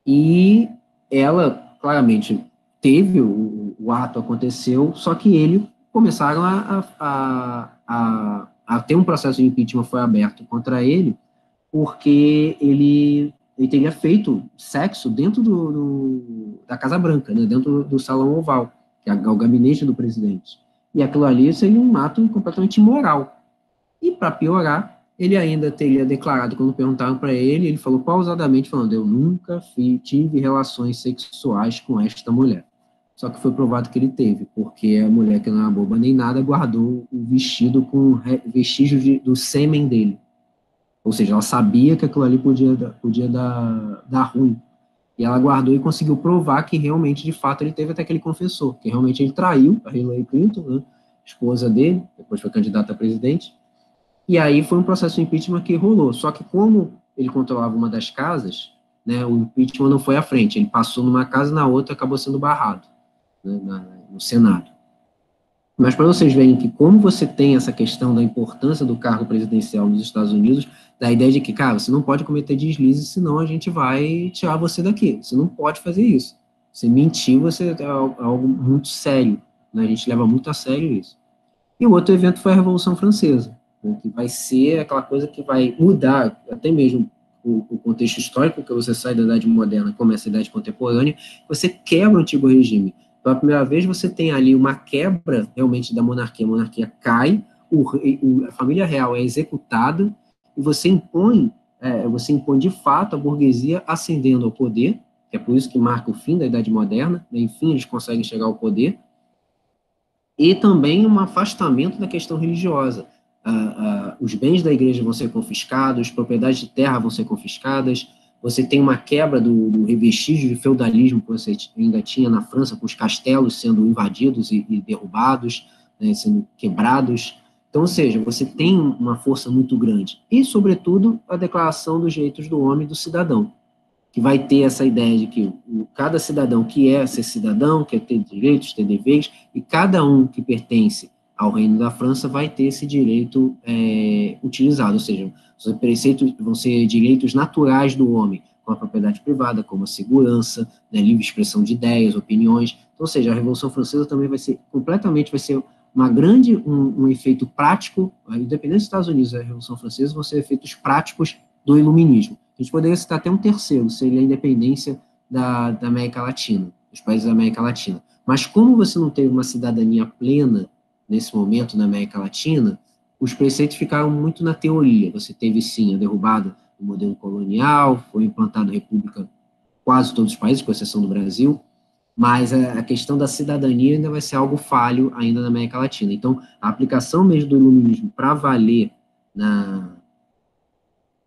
E ela, claramente, teve, o ato aconteceu, só que ele começaram a ter um processo de impeachment foi aberto contra ele, porque ele teria feito sexo dentro da Casa Branca, né, dentro do Salão Oval, que é o gabinete do presidente. E aquilo ali seria um ato completamente imoral. E, para piorar, ele ainda teria declarado, quando perguntaram para ele, ele falou pausadamente, falando, eu nunca tive relações sexuais com esta mulher. Só que foi provado que ele teve, porque a mulher, que não era boba nem nada, guardou o vestido com vestígios do sêmen dele. Ou seja, ela sabia que aquilo ali podia dar ruim. E ela guardou e conseguiu provar que realmente, de fato, ele teve, até que ele confessou, que realmente ele traiu a Hillary Clinton, né, esposa dele, depois foi candidata a presidente. E aí foi um processo de impeachment que rolou. Só que como ele controlava uma das casas, né, o impeachment não foi à frente. Ele passou numa casa e na outra acabou sendo barrado, né, no Senado. Mas para vocês verem que como você tem essa questão da importância do cargo presidencial nos Estados Unidos, da ideia de que, cara, você não pode cometer deslizes, senão a gente vai tirar você daqui. Você não pode fazer isso. Você mentir, é algo muito sério, né? A gente leva muito a sério isso. E o outro evento foi a Revolução Francesa, né, que vai ser aquela coisa que vai mudar até mesmo o contexto histórico, que você sai da Idade Moderna e começa a Idade Contemporânea, você quebra o antigo regime. Pela primeira vez, você tem ali uma quebra, realmente, da monarquia. A monarquia cai, a família real é executada, e você impõe de fato a burguesia ascendendo ao poder, que é por isso que marca o fim da Idade Moderna, né, enfim, eles conseguem chegar ao poder, e também um afastamento da questão religiosa. Os bens da igreja vão ser confiscados, propriedades de terra vão ser confiscadas, você tem uma quebra do vestígio de feudalismo que você ainda tinha na França, com os castelos sendo invadidos e derrubados, né, sendo quebrados. Então, ou seja, você tem uma força muito grande. E, sobretudo, a Declaração dos Direitos do Homem e do Cidadão, que vai ter essa ideia de que cada cidadão que é ser cidadão, quer ter direitos, ter deveres, e cada um que pertence ao Reino da França vai ter esse direito utilizado, ou seja, os preceitos vão ser direitos naturais do homem, como a propriedade privada, como a segurança, né, livre expressão de ideias, opiniões. Então, ou seja, a Revolução Francesa também vai ser um efeito prático, independente dos Estados Unidos, a Revolução Francesa vão ser efeitos práticos do iluminismo. A gente poderia citar até um terceiro, seria a independência da América Latina, dos países da América Latina. Mas como você não teve uma cidadania plena nesse momento na América Latina, os preceitos ficaram muito na teoria. Você teve, sim, a derrubada do modelo colonial, foi implantado república em quase todos os países, com exceção do Brasil, mas a questão da cidadania ainda vai ser algo falho ainda na América Latina. Então, a aplicação mesmo do iluminismo para valer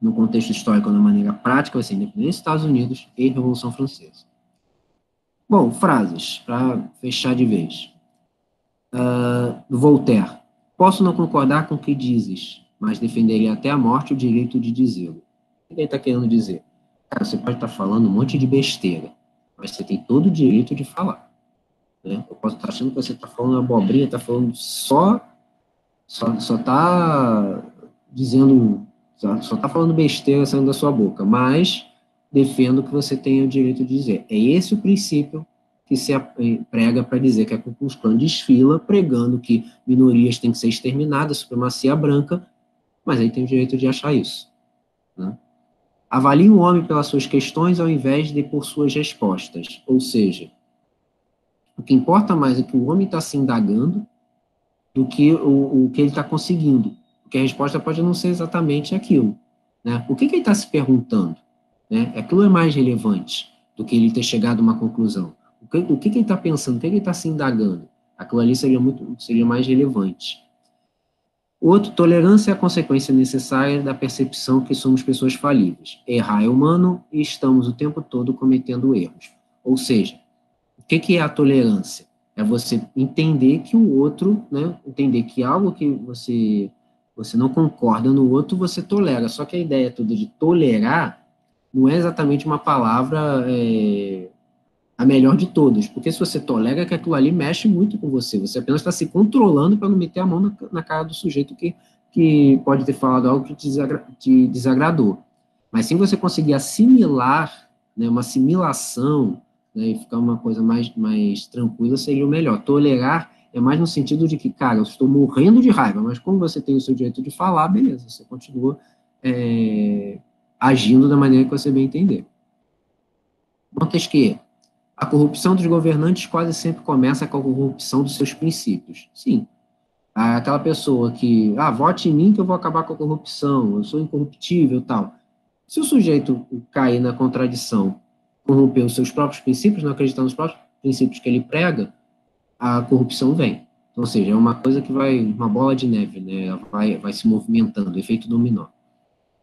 no contexto histórico, de maneira prática, vai ser independência dos Estados Unidos e Revolução Francesa. Bom, frases, para fechar de vez. Voltaire. Posso não concordar com o que dizes, mas defenderia até a morte o direito de dizê-lo. O que ele está querendo dizer? Cara, você pode estar falando um monte de besteira, mas você tem todo o direito de falar. Né? Eu posso estar achando que você está falando abobrinha, está falando só está dizendo, só está falando besteira saindo da sua boca, mas defendo que você tenha o direito de dizer. É esse o princípio que se prega para dizer que a Ku Klux Klan desfila pregando que minorias têm que ser exterminadas, supremacia branca, mas aí tem o direito de achar isso, né? Avalie o homem pelas suas questões ao invés de por suas respostas, ou seja, o que importa mais é que o homem está se indagando do que o que ele está conseguindo, porque a resposta pode não ser exatamente aquilo, né? O que ele está se perguntando, né? Aquilo é mais relevante do que ele ter chegado a uma conclusão. O que ele está pensando, o que ele está se indagando, aquilo ali seria mais relevante. O outro, tolerância é a consequência necessária da percepção que somos pessoas falíveis. Errar é humano e estamos o tempo todo cometendo erros. Ou seja, o que é a tolerância? É você entender que o outro, né, entender que algo que você não concorda no outro, você tolera. Só que a ideia toda de tolerar não é exatamente uma palavra a melhor de todas, porque se você tolera, que aquilo ali mexe muito com você, você apenas está se controlando para não meter a mão na cara do sujeito que pode ter falado algo que te desagradou. Mas se você conseguir assimilar, né, uma assimilação, né, e ficar uma coisa mais tranquila, seria o melhor. Tolerar é mais no sentido de que, cara, eu estou morrendo de raiva, mas como você tem o seu direito de falar, beleza, você continua agindo da maneira que você bem entender. Montesquieu. A corrupção dos governantes quase sempre começa com a corrupção dos seus princípios. Sim, aquela pessoa que, vote em mim que eu vou acabar com a corrupção, eu sou incorruptível e tal. Se o sujeito cair na contradição, corromper os seus próprios princípios, não acreditar nos próprios princípios que ele prega, a corrupção vem. Ou seja, é uma coisa que uma bola de neve, né? Ela vai se movimentando, efeito dominó.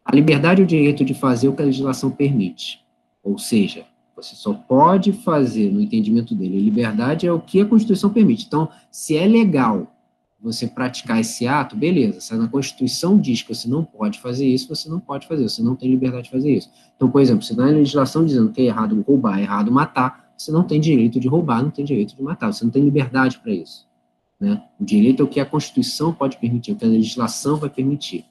A liberdade é o direito de fazer o que a legislação permite. Ou seja, você só pode fazer, no entendimento dele, liberdade é o que a Constituição permite. Então, se é legal você praticar esse ato, beleza. Se a Constituição diz que você não pode fazer isso, você não pode fazer, você não tem liberdade de fazer isso. Então, por exemplo, se na legislação dizendo que é errado roubar, é errado matar, você não tem direito de roubar, não tem direito de matar, você não tem liberdade para isso, né? O direito é o que a Constituição pode permitir, o que a legislação vai permitir.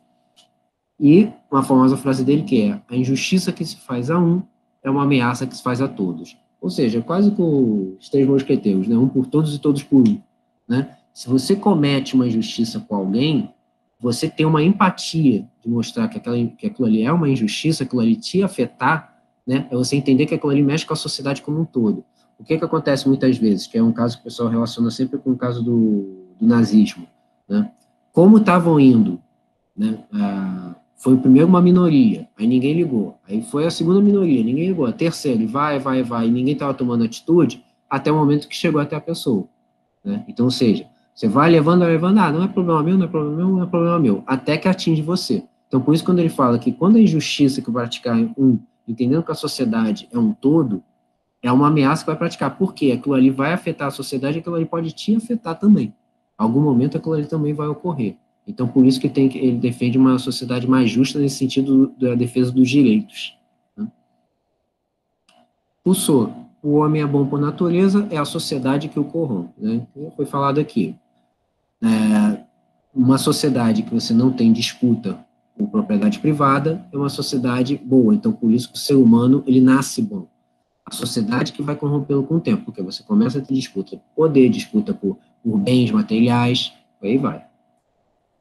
E uma famosa frase dele que é: a injustiça que se faz a um é uma ameaça que se faz a todos. Ou seja, quase com os três mosqueteiros, né? Um por todos e todos por um, né? Se você comete uma injustiça com alguém, você tem uma empatia de mostrar que aquilo ali é uma injustiça, aquilo ali te afetar, né? É você entender que aquilo ali mexe com a sociedade como um todo. O que acontece muitas vezes, que é um caso que o pessoal relaciona sempre com o caso do nazismo, né? Como estavam indo, né? Foi primeiro uma minoria, aí ninguém ligou. Aí foi a segunda minoria, ninguém ligou. A terceira, e vai, e ninguém estava tomando atitude, até o momento que chegou até a pessoa, né? Então, ou seja, você vai levando, não é problema meu, não é problema meu, não é problema meu, até que atinge você. Então, por isso, quando ele fala que quando a injustiça que praticar entendendo que a sociedade é um todo, é uma ameaça que vai praticar. Por quê? Aquilo ali vai afetar a sociedade, aquilo ali pode te afetar também. Em algum momento, aquilo ali também vai ocorrer. Então, por isso que ele defende uma sociedade mais justa nesse sentido da defesa dos direitos, né? Rousseau, o homem é bom por natureza, é a sociedade que o corrompe, né? Foi falado aqui. Uma sociedade que você não tem disputa por propriedade privada é uma sociedade boa. Então, por isso que o ser humano, ele nasce bom. A sociedade que vai corrompê-lo com o tempo, porque você começa a ter disputa por poder, disputa por bens materiais, aí vai.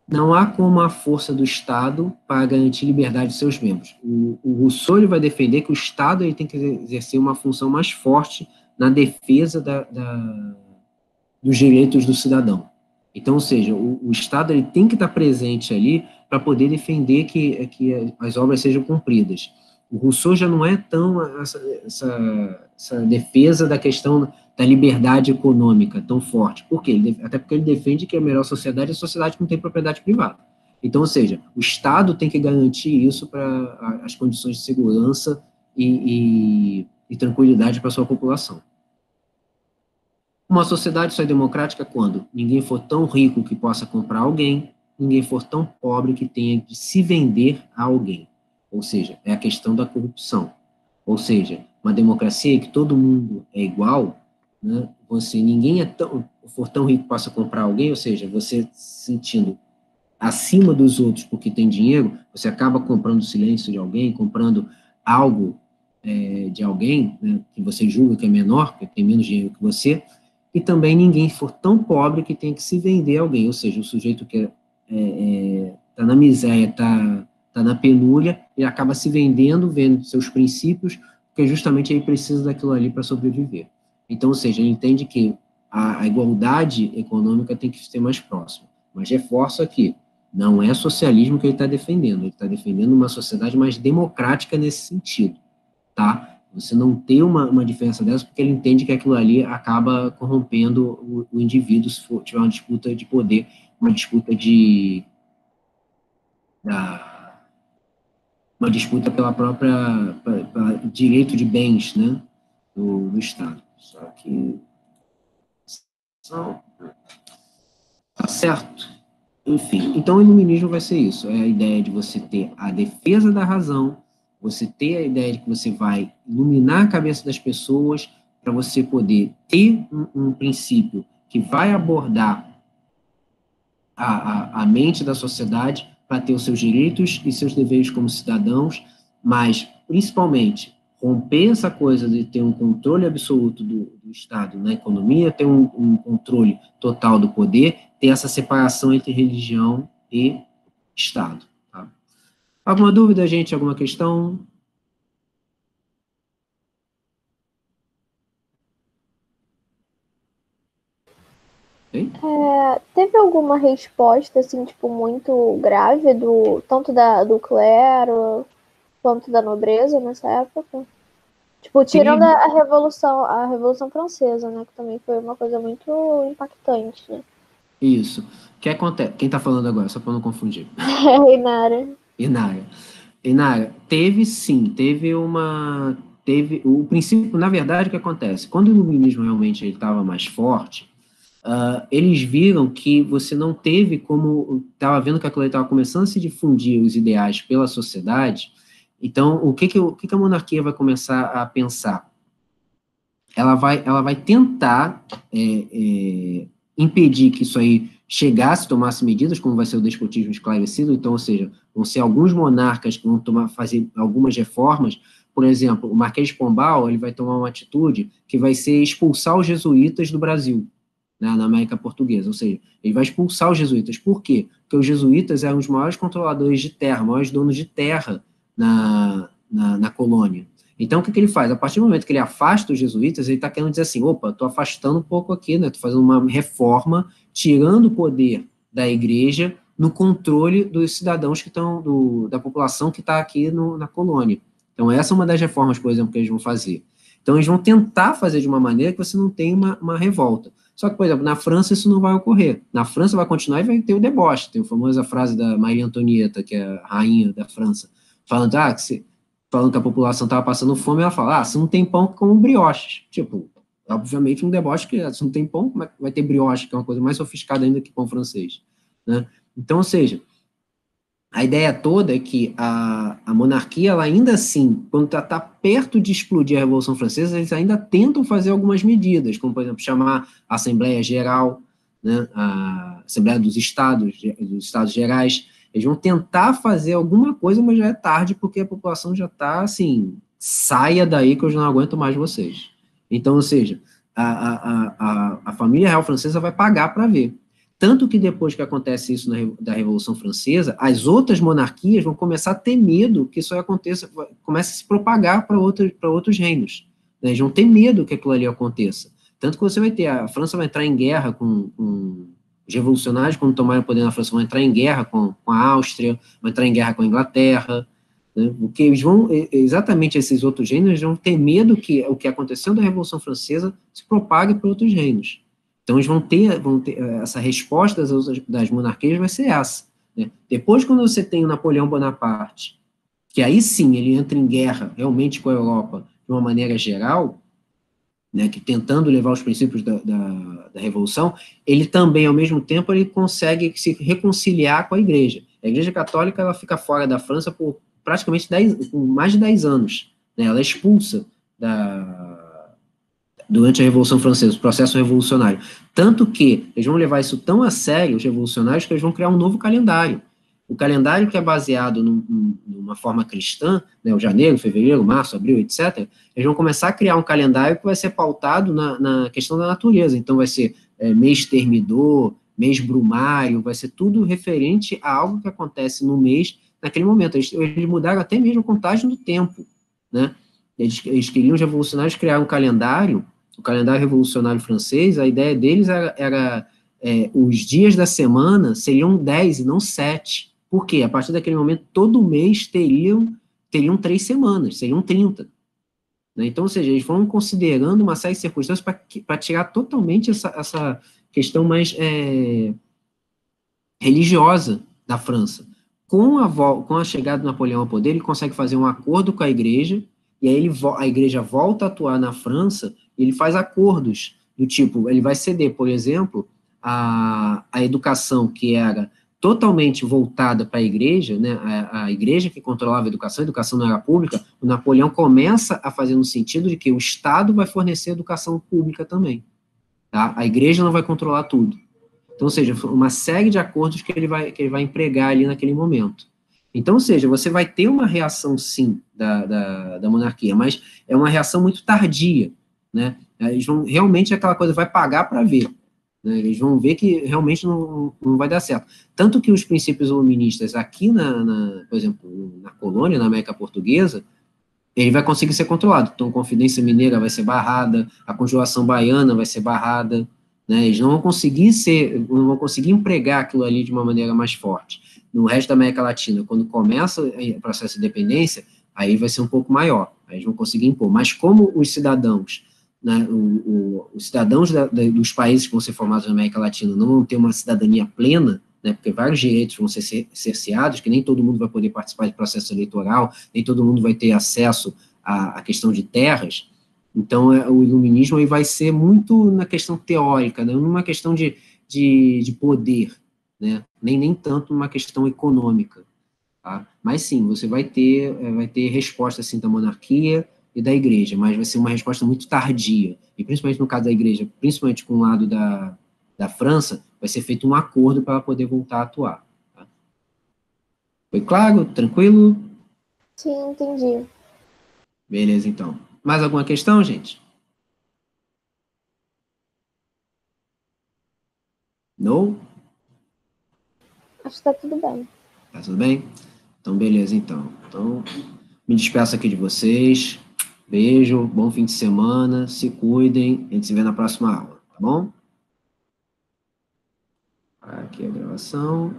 Não há como a força do Estado para garantir liberdade de seus membros. O Rousseau ele vai defender que o Estado ele tem que exercer uma função mais forte na defesa dos direitos do cidadão. Então, ou seja, o Estado ele tem que estar presente ali para poder defender que as obras sejam cumpridas. O Rousseau já não é tão essa defesa da questão da liberdade econômica tão forte. Por quê? Até porque ele defende que a melhor sociedade é a sociedade que não tem propriedade privada. Então, ou seja, o Estado tem que garantir isso para as condições de segurança e tranquilidade para a sua população. Uma sociedade só é democrática quando ninguém for tão rico que possa comprar alguém, ninguém for tão pobre que tenha de se vender a alguém. Ou seja, é a questão da corrupção. Ou seja, uma democracia que todo mundo é igual, né? Ninguém for tão rico que possa comprar alguém, ou seja, você se sentindo acima dos outros porque tem dinheiro, você acaba comprando o silêncio de alguém, comprando algo de alguém, né, que você julga que é menor, porque tem menos dinheiro que você, e também ninguém for tão pobre que tem que se vender a alguém, ou seja, o sujeito que na miséria, tá na penúria, ele acaba se vendendo seus princípios, porque justamente ele precisa daquilo ali para sobreviver. Então, ou seja, ele entende que a igualdade econômica tem que ser mais próxima. Mas reforço aqui, não é socialismo que ele está defendendo, ele está defendendo uma sociedade mais democrática nesse sentido, tá? Você não ter uma diferença dessa, porque ele entende que aquilo ali acaba corrompendo o indivíduo se tiver uma disputa de poder, uma disputa uma disputa pela própria direito de bens, né, do Estado. Só que tá certo? Enfim, então o iluminismo vai ser isso, é a ideia de você ter a defesa da razão, você ter a ideia de que você vai iluminar a cabeça das pessoas para você poder ter um princípio que vai abordar a mente da sociedade para ter os seus direitos e seus deveres como cidadãos, mas, principalmente, romper essa coisa de ter um controle absoluto do Estado na economia, ter um controle total do poder, ter essa separação entre religião e Estado. Tá? Alguma dúvida, gente? Alguma questão? Teve alguma resposta, assim, tipo, muito grave tanto do clero quanto da nobreza nessa época? Tipo, tirando a Revolução Francesa, né, que também foi uma coisa muito impactante, né? Isso. O que acontece? Quem está falando agora, só para não confundir? Inara, teve sim, teve o princípio, na verdade, o que acontece? Quando o iluminismo realmente estava mais forte, eles viram que você não teve como, estava vendo que aquilo estava começando a se difundir os ideais pela sociedade, então o que a monarquia vai começar a pensar? Ela vai tentar impedir que isso aí chegasse, tomasse medidas, como vai ser o despotismo esclarecido, então, ou seja, vão ser alguns monarcas que vão fazer algumas reformas, por exemplo, o Marquês de Pombal, ele vai tomar uma atitude que vai ser expulsar os jesuítas do Brasil, né, na América Portuguesa, ou seja, ele vai expulsar os jesuítas. Por quê? Porque os jesuítas eram os maiores controladores de terra, maiores donos de terra na colônia. Então, o que ele faz? A partir do momento que ele afasta os jesuítas, ele está querendo dizer assim, opa, estou afastando um pouco aqui, né? Estou fazendo uma reforma, tirando o poder da igreja no controle dos cidadãos que estão, da população que está aqui na colônia. Então, essa é uma das reformas, por exemplo, que eles vão fazer. Então, eles vão tentar fazer de uma maneira que você não tenha uma revolta. Só que, por exemplo, na França isso não vai ocorrer. Na França vai continuar e vai ter o deboche. Tem a famosa frase da Maria Antonieta, que é a rainha da França, falando que a população estava passando fome, ela fala, se não tem pão, como brioches. Tipo, obviamente um deboche que se não tem pão, como é que vai ter brioche, que é uma coisa mais sofisticada ainda que pão francês, né? Então, ou seja, a ideia toda é que a monarquia, ela ainda assim, quando está perto de explodir a Revolução Francesa, eles ainda tentam fazer algumas medidas, como, por exemplo, chamar a Assembleia Geral, né, a Assembleia dos Estados Gerais. Eles vão tentar fazer alguma coisa, mas já é tarde, porque a população já está assim, saia daí que eu já não aguento mais vocês. Então, ou seja, a família real francesa vai pagar para ver. Tanto que depois que acontece isso da Revolução Francesa, as outras monarquias vão começar a ter medo que isso aconteça, comece a se propagar para outros reinos. Né? Eles vão ter medo que aquilo ali aconteça. Tanto que você vai ter, a França vai entrar em guerra com os revolucionários, quando tomarem o poder na França, vão entrar em guerra com a Áustria, vão entrar em guerra com a Inglaterra, né? Porque eles vão, exatamente esses outros reinos, eles vão ter medo que o que aconteceu da Revolução Francesa se propague para outros reinos. Então, eles vão ter essa resposta das monarquias vai ser essa. Né? Depois, quando você tem o Napoleão Bonaparte, que aí sim ele entra em guerra realmente com a Europa de uma maneira geral, né, que tentando levar os princípios da Revolução, ele também, ao mesmo tempo, ele consegue se reconciliar com a Igreja. A Igreja Católica ela fica fora da França por praticamente mais de 10 anos. Né? Ela é expulsa durante a Revolução Francesa, o processo revolucionário. Tanto que eles vão levar isso tão a sério, os revolucionários, que eles vão criar um novo calendário. O calendário que é baseado numa forma cristã, né, o janeiro, fevereiro, março, abril, etc., eles vão começar a criar um calendário que vai ser pautado na questão da natureza. Então, vai ser mês termidor, mês brumário, vai ser tudo referente a algo que acontece no mês, naquele momento. Eles mudaram até mesmo a contagem do tempo, né? Eles queriam, os revolucionários, criar um calendário, o calendário revolucionário francês, a ideia deles era os dias da semana seriam 10 e não 7. Por quê? A partir daquele momento, todo mês teriam 3 semanas, seriam 30. Né? Então, ou seja, eles foram considerando uma série de circunstâncias para tirar totalmente essa questão mais religiosa da França. Com a chegada do Napoleão ao poder, ele consegue fazer um acordo com a igreja, e aí a igreja volta a atuar na França, e ele faz acordos do tipo, ele vai ceder, por exemplo, a educação que era totalmente voltada para a igreja, né, a igreja que controlava a educação não era pública, o Napoleão começa a fazer no sentido de que o Estado vai fornecer educação pública também, tá? A igreja não vai controlar tudo. Então, ou seja, uma série de acordos que ele vai empregar ali naquele momento. Então, ou seja, você vai ter uma reação, sim, da monarquia, mas é uma reação muito tardia, né? Eles vão, realmente, aquela coisa, vai pagar para ver. Né? Eles vão ver que realmente não vai dar certo. Tanto que os princípios iluministas aqui, por exemplo, na colônia, na América Portuguesa, ele vai conseguir ser controlado. Então, a Confidência Mineira vai ser barrada, a Conjuração Baiana vai ser barrada, né? Eles não vão conseguir empregar aquilo ali de uma maneira mais forte. No resto da América Latina, quando começa o processo de independência, aí vai ser um pouco maior, aí eles vão conseguir impor. Mas como os cidadãos, né, os cidadãos dos países que vão ser formados na América Latina não vão ter uma cidadania plena, né, porque vários direitos vão ser cerceados, que nem todo mundo vai poder participar de processo eleitoral, nem todo mundo vai ter acesso à questão de terras. Então, o iluminismo aí vai ser muito na questão teórica, né, numa questão de poder, né, nem tanto numa questão econômica. Tá? Mas sim, você vai ter resposta assim, da monarquia e da igreja, mas vai ser uma resposta muito tardia. E principalmente no caso da igreja, principalmente com o lado da França, vai ser feito um acordo para ela poder voltar a atuar. Tá? Foi claro? Tranquilo? Sim, entendi. Beleza, então. Mais alguma questão, gente? Não? Acho que tá tudo bem. Tá tudo bem? Então, beleza, então. Então, me despeço aqui de vocês. Beijo, bom fim de semana, se cuidem, a gente se vê na próxima aula, tá bom? Aqui a gravação.